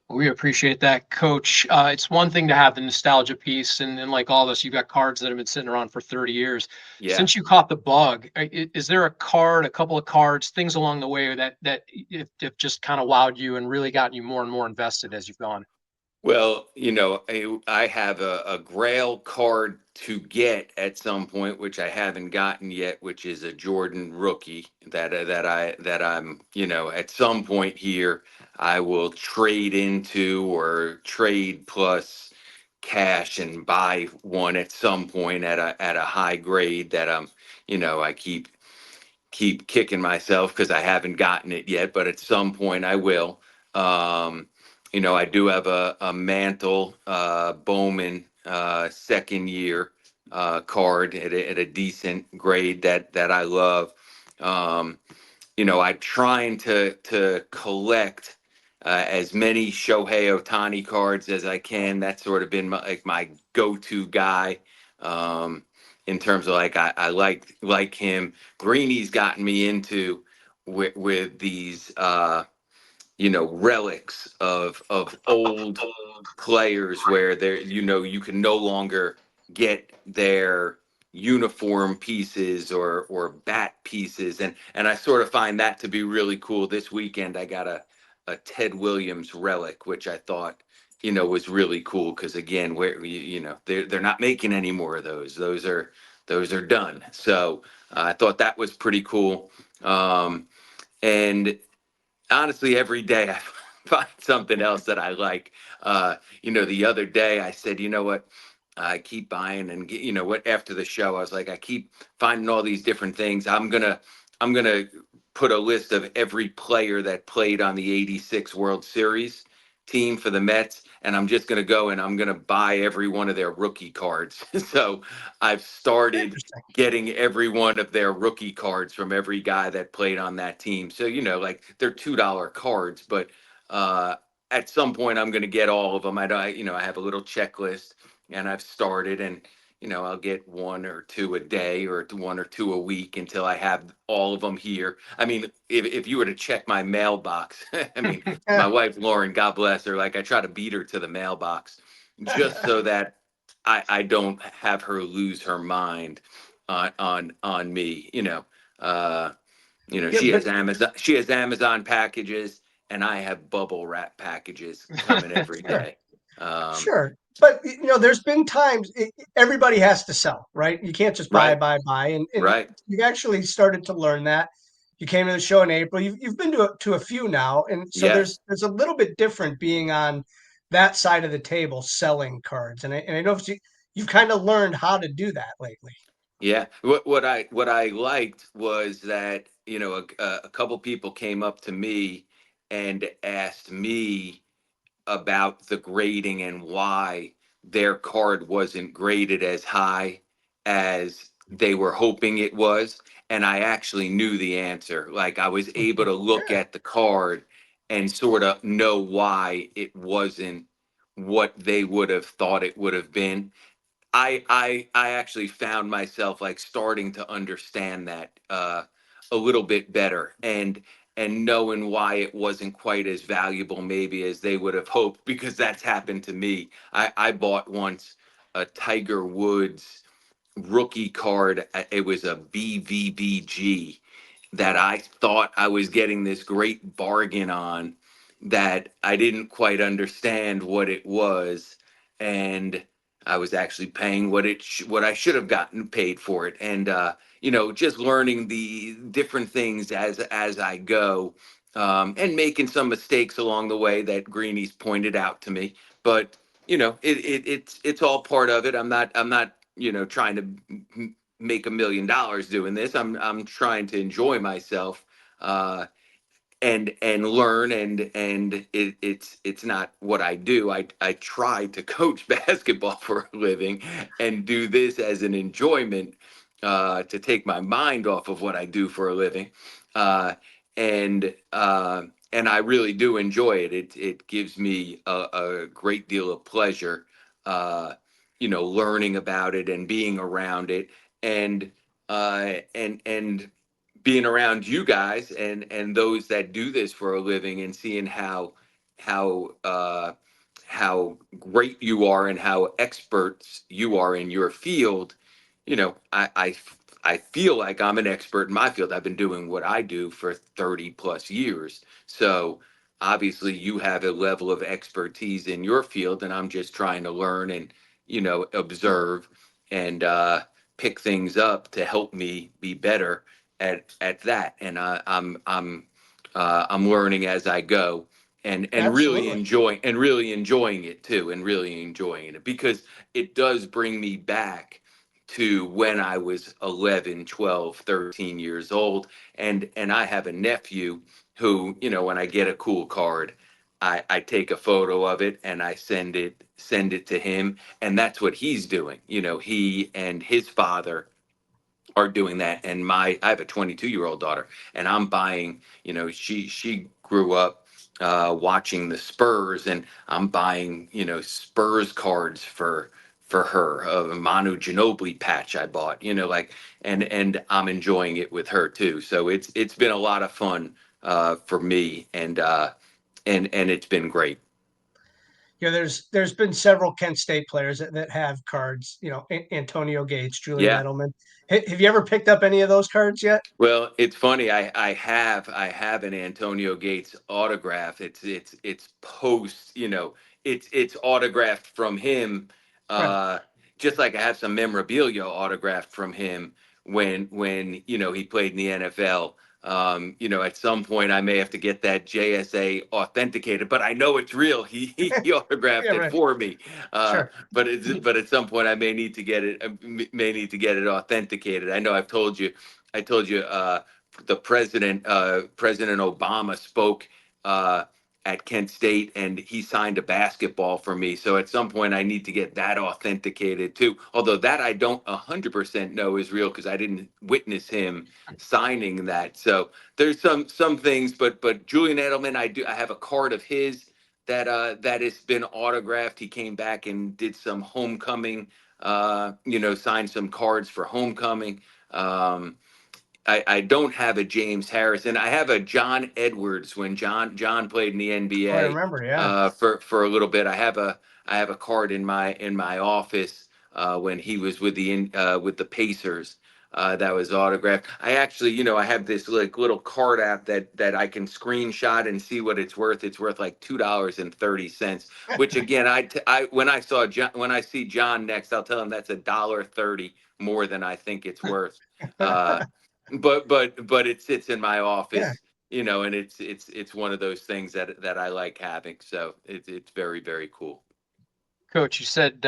Speaker 2: We appreciate that, Coach. It's one thing to have the nostalgia piece, and like all of us, you've got cards that have been sitting around for 30 years.
Speaker 8: Yeah.
Speaker 2: Since you caught the bug, is there a card, a couple of cards, things along the way that if just kind of wowed you and really gotten you more and more invested as you've gone?
Speaker 8: Well, I have a Grail card to get at some point, which I haven't gotten yet, which is a Jordan rookie that I'm, at some point here I will trade into or trade plus cash and buy one at some point at a high grade that I keep kicking myself because I haven't gotten it yet, but at some point I will. Um, I do have a Mantle Bowman second year card at a decent grade that I love. Um, I'm trying to collect as many Shohei Ohtani cards as I can. That's sort of been my go-to guy. Um, in terms of I like him. Greeny's gotten me into with these relics of old players where you can no longer get their uniform pieces or bat pieces, and I sort of find that to be really cool. This weekend I got a Ted Williams relic, which I thought was really cool because again, where they're not making any more of those. Those are done. So I thought that was pretty cool. And honestly, every day I find something else that I like. The other day I said, you know what? I keep buying and after the show, I was like, I keep finding all these different things. I'm gonna put a list of every player that played on the '86 World Series team for the Mets, and I'm just gonna go and I'm gonna buy every one of their rookie cards. So I've started
Speaker 3: Interesting.
Speaker 8: getting every one of their rookie cards from every guy that played on that team. So, like they're $2 cards, but at some point I'm going to get all of them. I have a little checklist and I've started and, I'll get one or two a day or one or two a week until I have all of them here. I mean, if you were to check my mailbox, I mean, my wife, Lauren, God bless her, like I try to beat her to the mailbox just so that I don't have her lose her mind on me. Uh,
Speaker 3: Yeah,
Speaker 8: she
Speaker 3: but
Speaker 8: has Amazon packages, and I have bubble wrap packages coming every
Speaker 3: sure.
Speaker 8: day.
Speaker 3: Sure. But there's been times everybody has to sell, right? You can't just buy,
Speaker 8: Right,
Speaker 3: buy, buy. And
Speaker 8: right,
Speaker 3: you actually started to learn that. You came to the show in April. You've been to a few now, and so
Speaker 8: yes.
Speaker 3: there's a little bit different being on that side of the table selling cards. And I know you've kind of learned how to do that lately.
Speaker 8: Yeah. What I liked was that, a couple people came up to me and asked me about the grading and why their card wasn't graded as high as they were hoping it was. And I actually knew the answer. Like I was able to look
Speaker 3: Sure.
Speaker 8: at the card and sort of know why it wasn't what they would have thought it would have been. I actually found myself like starting to understand that a little bit better and knowing why it wasn't quite as valuable maybe as they would have hoped because that's happened to me. I bought once a Tiger Woods rookie card. It was a BVBG that I thought I was getting this great bargain on that I didn't quite understand what it was, and I was actually paying what I should have gotten paid for it. And just learning the different things as I go, and making some mistakes along the way that Greeny's pointed out to me. But it's all part of it. I'm not trying to make $1 million doing this. I'm trying to enjoy myself, and learn, and it's not what I do. I try to coach basketball for a living and do this as an enjoyment, to take my mind off of what I do for a living, uh, and I really do enjoy it. It gives me a great deal of pleasure, learning about it and being around it, and and being around you guys and those that do this for a living and seeing how how great you are and how experts you are in your field, you know, I feel like I'm an expert in my field. I've been doing what I do for 30 plus years. So obviously you have a level of expertise in your field, and I'm just trying to learn and, you know, observe and pick things up to help me be better at that. And I'm learning as I go, and
Speaker 3: Absolutely.
Speaker 8: really enjoying it too, and really enjoying it, because it does bring me back to when I was 11, 12, 13 years old. And I have a nephew who, you know, when I get a cool card, I take a photo of it and I send it to him. And that's what he's doing. You know, he and his father are doing that. And I have a 22-year-old daughter, and I'm buying, you know, she grew up watching the Spurs, and I'm buying, you know, Spurs cards for her, a Manu Ginobili patch I bought, you know, like, and I'm enjoying it with her too. So it's been a lot of fun for me, and it's been great.
Speaker 3: You know, there's been several Kent State players that have cards. You know, Antonio Gates, Julian
Speaker 8: Yeah.
Speaker 3: Edelman. Have you ever picked up any of those cards yet?
Speaker 8: Well, it's funny. I have an Antonio Gates autograph. It's post, you know, it's autographed from him.
Speaker 3: Huh.
Speaker 8: Uh, just like I have some memorabilia autographed from him when you know, he played in the NFL. You know, at some point I may have to get that JSA authenticated, but I know it's real. He autographed
Speaker 3: Yeah,
Speaker 8: it
Speaker 3: right.
Speaker 8: for me.
Speaker 3: Sure.
Speaker 8: But at some point I may need to get it may need to get it authenticated. I know I told you the President Obama spoke at Kent State, and he signed a basketball for me. So at some point I need to get that authenticated too. Although that I don't 100% know is real, because I didn't witness him signing that. So there's some things, but Julian Edelman, I have a card of his that has been autographed. He came back and did some homecoming, you know, signed some cards for homecoming. I don't have a James Harrison. I have a John Edwards when John played in the
Speaker 3: Oh, I
Speaker 8: NBA
Speaker 3: remember. Yeah.
Speaker 8: for a little bit. I have a card in my office when he was with the Pacers. That was autographed. I actually, you know, I have this like little card app that I can screenshot and see what it's worth. It's worth like $2.30, which again, when I see John next, I'll tell him that's $1.30 more than I think it's worth. Uh, but it sits in my
Speaker 3: Yeah.
Speaker 8: office, you know, and it's one of those things that I like having. So it's very, very cool.
Speaker 2: Coach, you said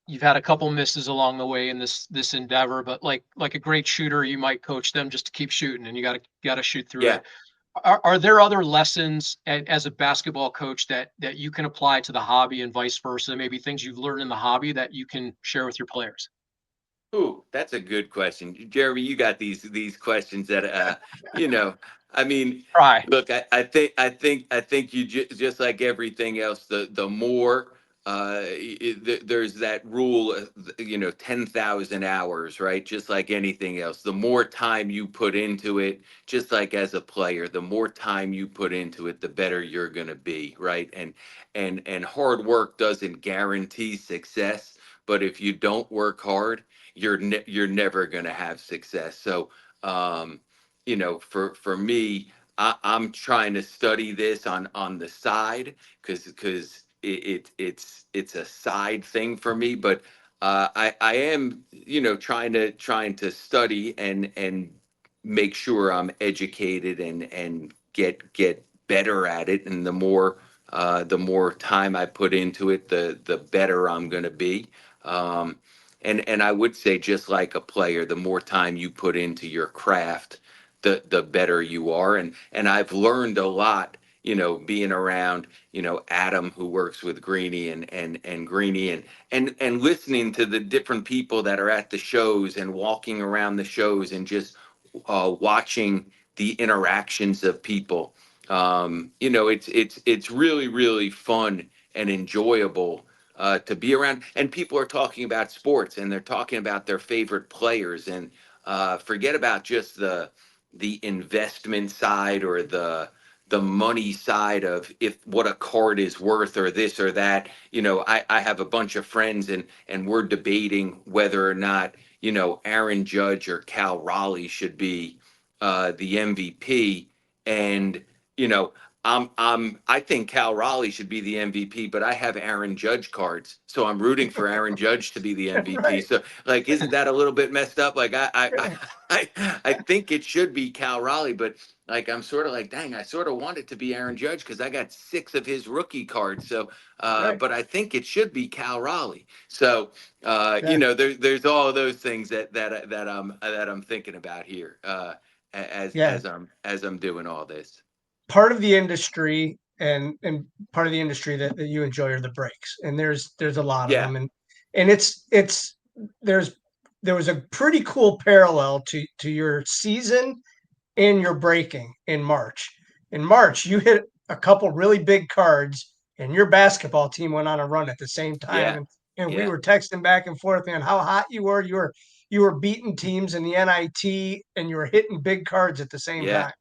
Speaker 2: you've had a couple misses along the way in this endeavor, but like a great shooter, you might coach them just to keep shooting, and you got to shoot through
Speaker 8: Yeah.
Speaker 2: it. Are there other lessons as a basketball coach that you can apply to the hobby and vice versa? Maybe things you've learned in the hobby that you can share with your players?
Speaker 8: Ooh, that's a good question. Jeremy, you got these questions that you know, I mean,
Speaker 2: Try.
Speaker 8: look, I think you just like everything else, the more there's that rule, you know, 10,000 hours, right? Just like anything else, the more time you put into it, just like as a player, the more time you put into it, the better you're going to be, right? And hard work doesn't guarantee success, but if you don't work hard, you're never going to have success. So, you know, for me, I'm trying to study this on the side, because it's a side thing for me. But I am, you know, trying to study and make sure I'm educated and get better at it. And the more time I put into it, the better I'm going to be. Um, and I would say, just like a player, the more time you put into your craft, the better you are. And I've learned a lot, you know, being around, you know, Adam, who works with Greeny, and Greeny, and listening to the different people that are at the shows, and walking around the shows, and just watching the interactions of people. You know, it's really, really fun and enjoyable to be around. And people are talking about sports, and they're talking about their favorite players, and forget about just the investment side, or the the money side of if what a card is worth or this or that. I have a bunch of friends and we're debating whether or not, Aaron Judge or Cal Raleigh should be the MVP. And, you know, I think Cal Raleigh should be the MVP, but I have Aaron Judge cards, so I'm rooting for Aaron Judge to be the MVP.
Speaker 3: Right.
Speaker 8: So, like, isn't that a little bit messed up? Like, I think it should be Cal Raleigh, but like, I'm sort of like, dang, I sort of want it to be Aaron Judge because I got 6 of his rookie cards. So,
Speaker 3: Right.
Speaker 8: but I think it should be Cal Raleigh. So,
Speaker 3: Yeah.
Speaker 8: there's all of those things that I'm thinking about here
Speaker 3: Yeah.
Speaker 8: as I'm doing all this.
Speaker 3: Part of the industry and part of the industry that you enjoy are the breaks, and there's a lot of
Speaker 8: Yeah.
Speaker 3: them, and it's there was a pretty cool parallel to your season and your breaking in March. In March, you hit a couple really big cards, and your basketball team went on a run at the same time,
Speaker 8: Yeah.
Speaker 3: and we
Speaker 8: Yeah.
Speaker 3: were texting back and forth, man, how hot you were. You were beating teams in the NIT, and you were hitting big cards at the same
Speaker 8: Yeah.
Speaker 3: time.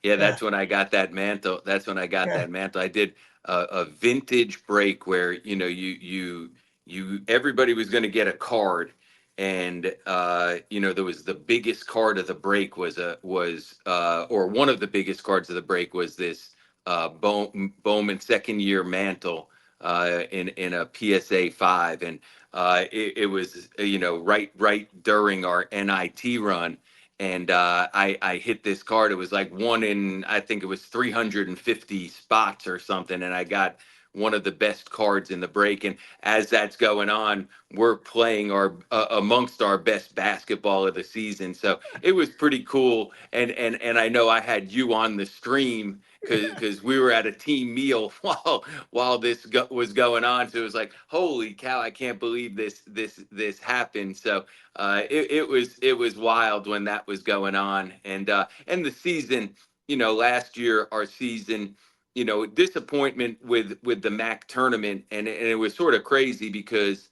Speaker 8: Yeah,
Speaker 3: Yeah.
Speaker 8: that's when I got that mantle. That's when I got
Speaker 3: Yeah.
Speaker 8: that mantle. I did a vintage break where everybody was going to get a card, and there was the biggest card of the break or one of the biggest cards of the break was this Bowman second year mantle in a PSA 5, and it was right during our NIT run. And I hit this card. It was like one in, I think it was 350 spots or something. And I got one of the best cards in the break. And as that's going on, we're playing our amongst our best basketball of the season. So it was pretty cool. And I know I had you on the stream because we were at a team meal while this was going on. So it was like, holy cow, I can't believe this happened. So it was wild when that was going on, and the season, last year our season, disappointment with the MAC tournament, and it was sort of crazy because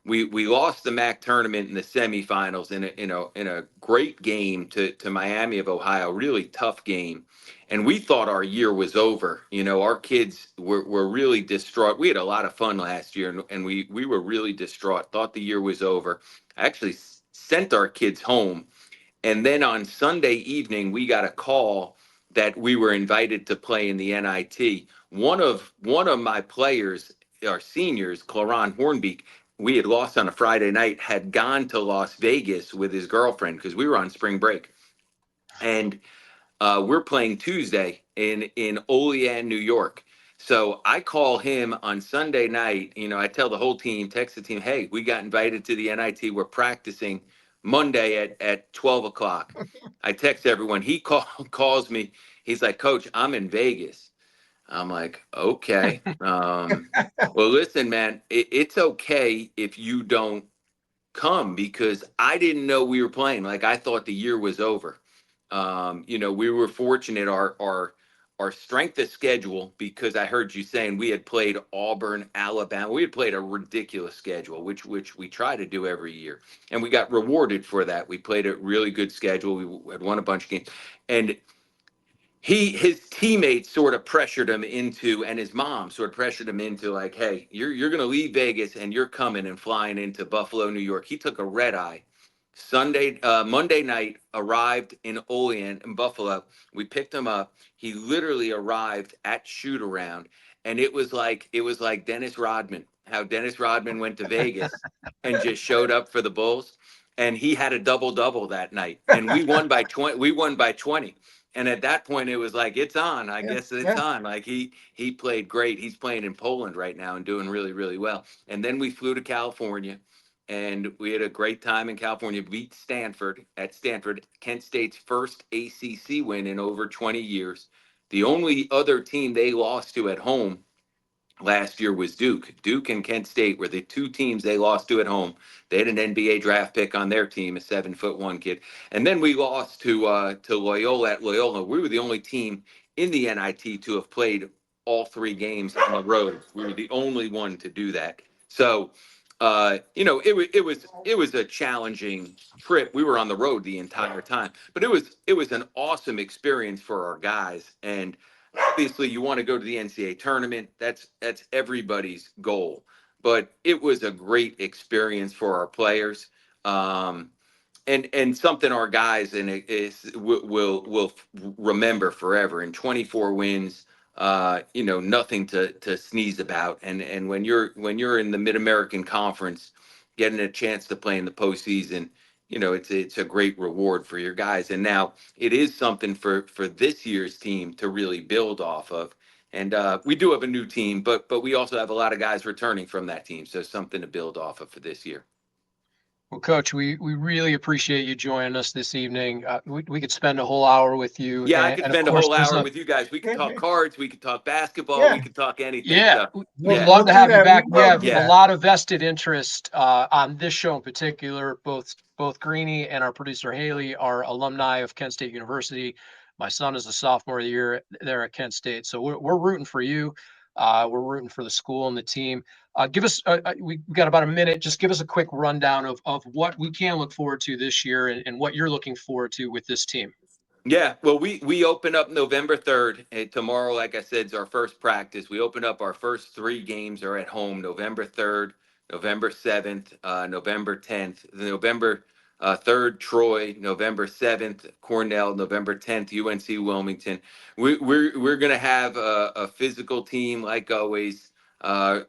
Speaker 8: we lost the MAC tournament in the semifinals in a great game to Miami of Ohio, really tough game. And we thought our year was over. Our kids were really distraught. We had a lot of fun last year, and we were really distraught, thought the year was over. I actually sent our kids home. And then on Sunday evening, we got a call that we were invited to play in the NIT. One of my players, our seniors, Claron Hornbeek, we had lost on a Friday night, had gone to Las Vegas with his girlfriend because we were on spring break. And we're playing Tuesday in Olean, New York. So I call him on Sunday night. I tell the whole team, text the team, hey, we got invited to the NIT. We're practicing Monday at 12 o'clock. I text everyone. He calls me. He's like, Coach, I'm in Vegas. I'm like, okay. Well, listen, man, it's okay if you don't come because I didn't know we were playing. Like, I thought the year was over. We were fortunate our strength of schedule, because I heard you saying we had played Auburn, Alabama. We had played a ridiculous schedule, which we try to do every year, and we got rewarded for that. We played a really good schedule. We had won a bunch of games, and his teammates sort of pressured him into, and his mom sort of pressured him into, like, hey, you're going to leave Vegas and you're coming and flying into Buffalo, New York. He took a red eye. Monday night, arrived in Olean in Buffalo. We picked him up. He literally arrived at shoot around, and it was like Dennis Rodman, how Dennis Rodman went to Vegas and just showed up for the Bulls, and he had a double that night, and we won by 20. We won by 20. And at that point, it was like, it's on. I guess it's on. Like, he played great. He's playing in Poland right now and doing really, really well. And then we flew to California, and we had a great time in California. Beat Stanford at Stanford, Kent State's first ACC win in over 20 years. The only other team they lost to at home last year was Duke. Duke and Kent State were the two teams they lost to at home. They had an NBA draft pick on their team, a 7'1" kid. And then we lost to Loyola at Loyola. We were the only team in the NIT to have played all 3 games on the road. We were the only one to do that. So it was a challenging trip. We were on the road the entire time, but it was an awesome experience for our guys. And obviously, you want to go to the NCAA tournament. That's everybody's goal. But it was a great experience for our players. And something our guys and it is will remember forever. In 24 wins, nothing to sneeze about. And when you're in the Mid American Conference, getting a chance to play in the postseason, it's a great reward for your guys. And now it is something for this year's team to really build off of. And we do have a new team, but we also have a lot of guys returning from that team, so something to build off of for this year.
Speaker 2: Well, Coach, we really appreciate you joining us this evening. We could spend a whole hour with you.
Speaker 8: Yeah, I could
Speaker 2: and of
Speaker 8: spend a
Speaker 2: course,
Speaker 8: whole
Speaker 2: there's
Speaker 8: hour with you guys. We could talk cards, we could talk basketball,
Speaker 3: Yeah.
Speaker 8: we could talk anything.
Speaker 2: Yeah,
Speaker 8: So,
Speaker 2: we'd
Speaker 8: yeah.
Speaker 2: love to have you back. We have
Speaker 8: Yeah.
Speaker 2: a lot of vested interest on this show in particular. Both Greeny and our producer Haley are alumni of Kent State University. My son is a sophomore year there at Kent State, so we're rooting for you. We're rooting for the school and the team. Give us, we got about a minute. Just give us a quick rundown of what we can look forward to this year and what you're looking forward to with this team.
Speaker 8: Yeah, well, we open up November 3rd. Tomorrow, like I said, is our first practice. We open up our first 3 games are at home, November 3rd, November 7th, November 10th. November 3rd, Troy, November 7th, Cornell, November 10th, UNC Wilmington. We're going to have a physical team like always,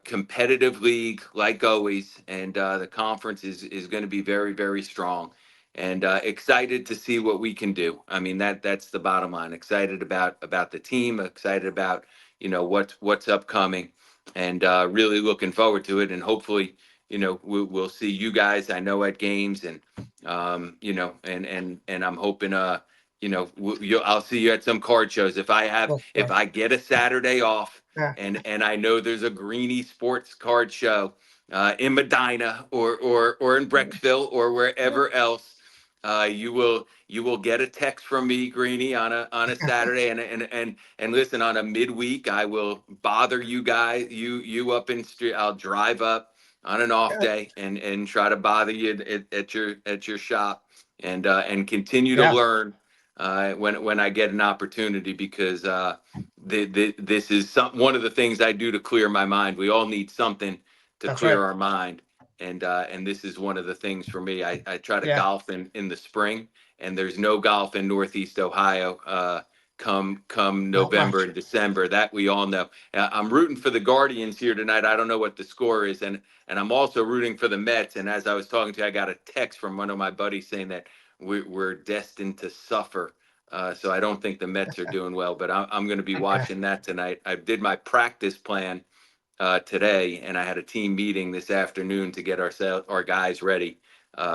Speaker 8: competitive league like always, and the conference is going to be very, very strong. And excited to see what we can do. I mean, that's the bottom line. Excited about the team. Excited about what's upcoming, and really looking forward to it. And hopefully, we'll see you guys. I know at games, and and I'm hoping I'll see you at some card shows if I get a Saturday off,
Speaker 3: Yeah.
Speaker 8: and I know there's a Greeny Sports card show in Medina or in Brecksville or wherever else. You will get a text from me, Greeny, on a Saturday, and listen, on a midweek, I will bother you guys, you up in street. I'll drive up on an off day and try to bother you at your shop, and continue to learn when I get an opportunity, because this is one of the things I do to clear my mind. We all need something to
Speaker 3: That's
Speaker 8: clear
Speaker 3: right.
Speaker 8: our mind. And this is one of the things for me. I try to
Speaker 3: Yeah.
Speaker 8: golf in the spring, and there's no golf in Northeast Ohio come November
Speaker 3: much.
Speaker 8: and December. That we all know. I'm rooting for the Guardians here tonight. I don't know what the score is, and I'm also rooting for the Mets. And as I was talking to you, I got a text from one of my buddies saying that we're destined to suffer. So I don't think the Mets are doing well, but I'm going to be watching that tonight. I did my practice plan today, and I had a team meeting this afternoon to get our guys ready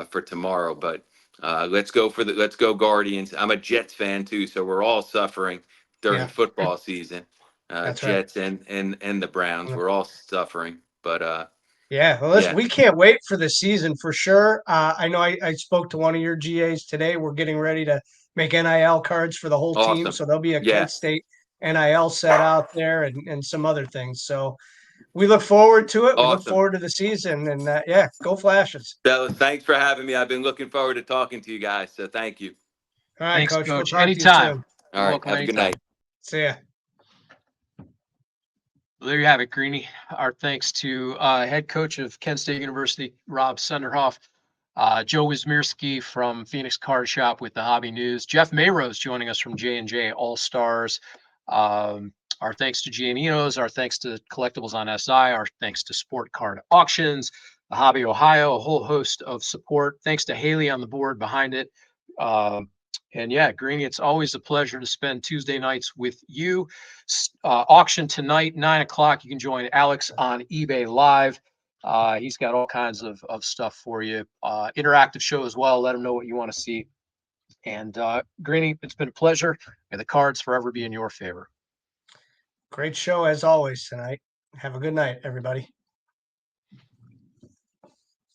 Speaker 8: for tomorrow. But let's go Guardians. I'm a Jets fan too, so we're all suffering during football season.
Speaker 3: That's
Speaker 8: Jets and the Browns,
Speaker 3: Yeah.
Speaker 8: we're all suffering. But
Speaker 3: Well, listen,
Speaker 8: yeah.
Speaker 3: we can't wait for the season for sure. I know I spoke to one of your GAs today. We're getting ready to make NIL cards for the whole team.
Speaker 8: Awesome.
Speaker 3: So there'll be a
Speaker 8: Yeah.
Speaker 3: Kent State NIL set out there and some other things. So we look forward to it. We look
Speaker 8: Awesome.
Speaker 3: forward to the season, and go Flashes.
Speaker 8: Fellas, thanks for having me. I've been looking forward to talking to you guys. So thank you.
Speaker 3: All right,
Speaker 2: Thanks,
Speaker 3: Coach. We'll
Speaker 2: Coach.
Speaker 3: talk to you
Speaker 2: Anytime.
Speaker 3: soon.
Speaker 8: All right.
Speaker 2: Welcome
Speaker 8: Have a good
Speaker 2: anytime.
Speaker 8: night.
Speaker 3: See ya.
Speaker 2: Well, there you have it, Greeny. Our thanks to head coach of Kent State University, Rob Senderhoff, Joe Wismierski from Phoenix Card Shop with the Hobby News, Jeff Mayrose joining us from J&J All Stars. Our thanks to Giannino's, our thanks to Collectibles on SI, our thanks to Sport Card Auctions, the Hobby Ohio, a whole host of support. Thanks to Haley on the board behind it. And yeah, Greeny, it's always a pleasure to spend Tuesday nights with you. Auction tonight, 9 o'clock. You can join Alex on eBay Live. He's got all kinds of stuff for you. Interactive show as well. Let him know what you want to see. And Greeny, it's been a pleasure. May the cards forever be in your favor.
Speaker 3: Great show as always tonight. Have a good night, everybody.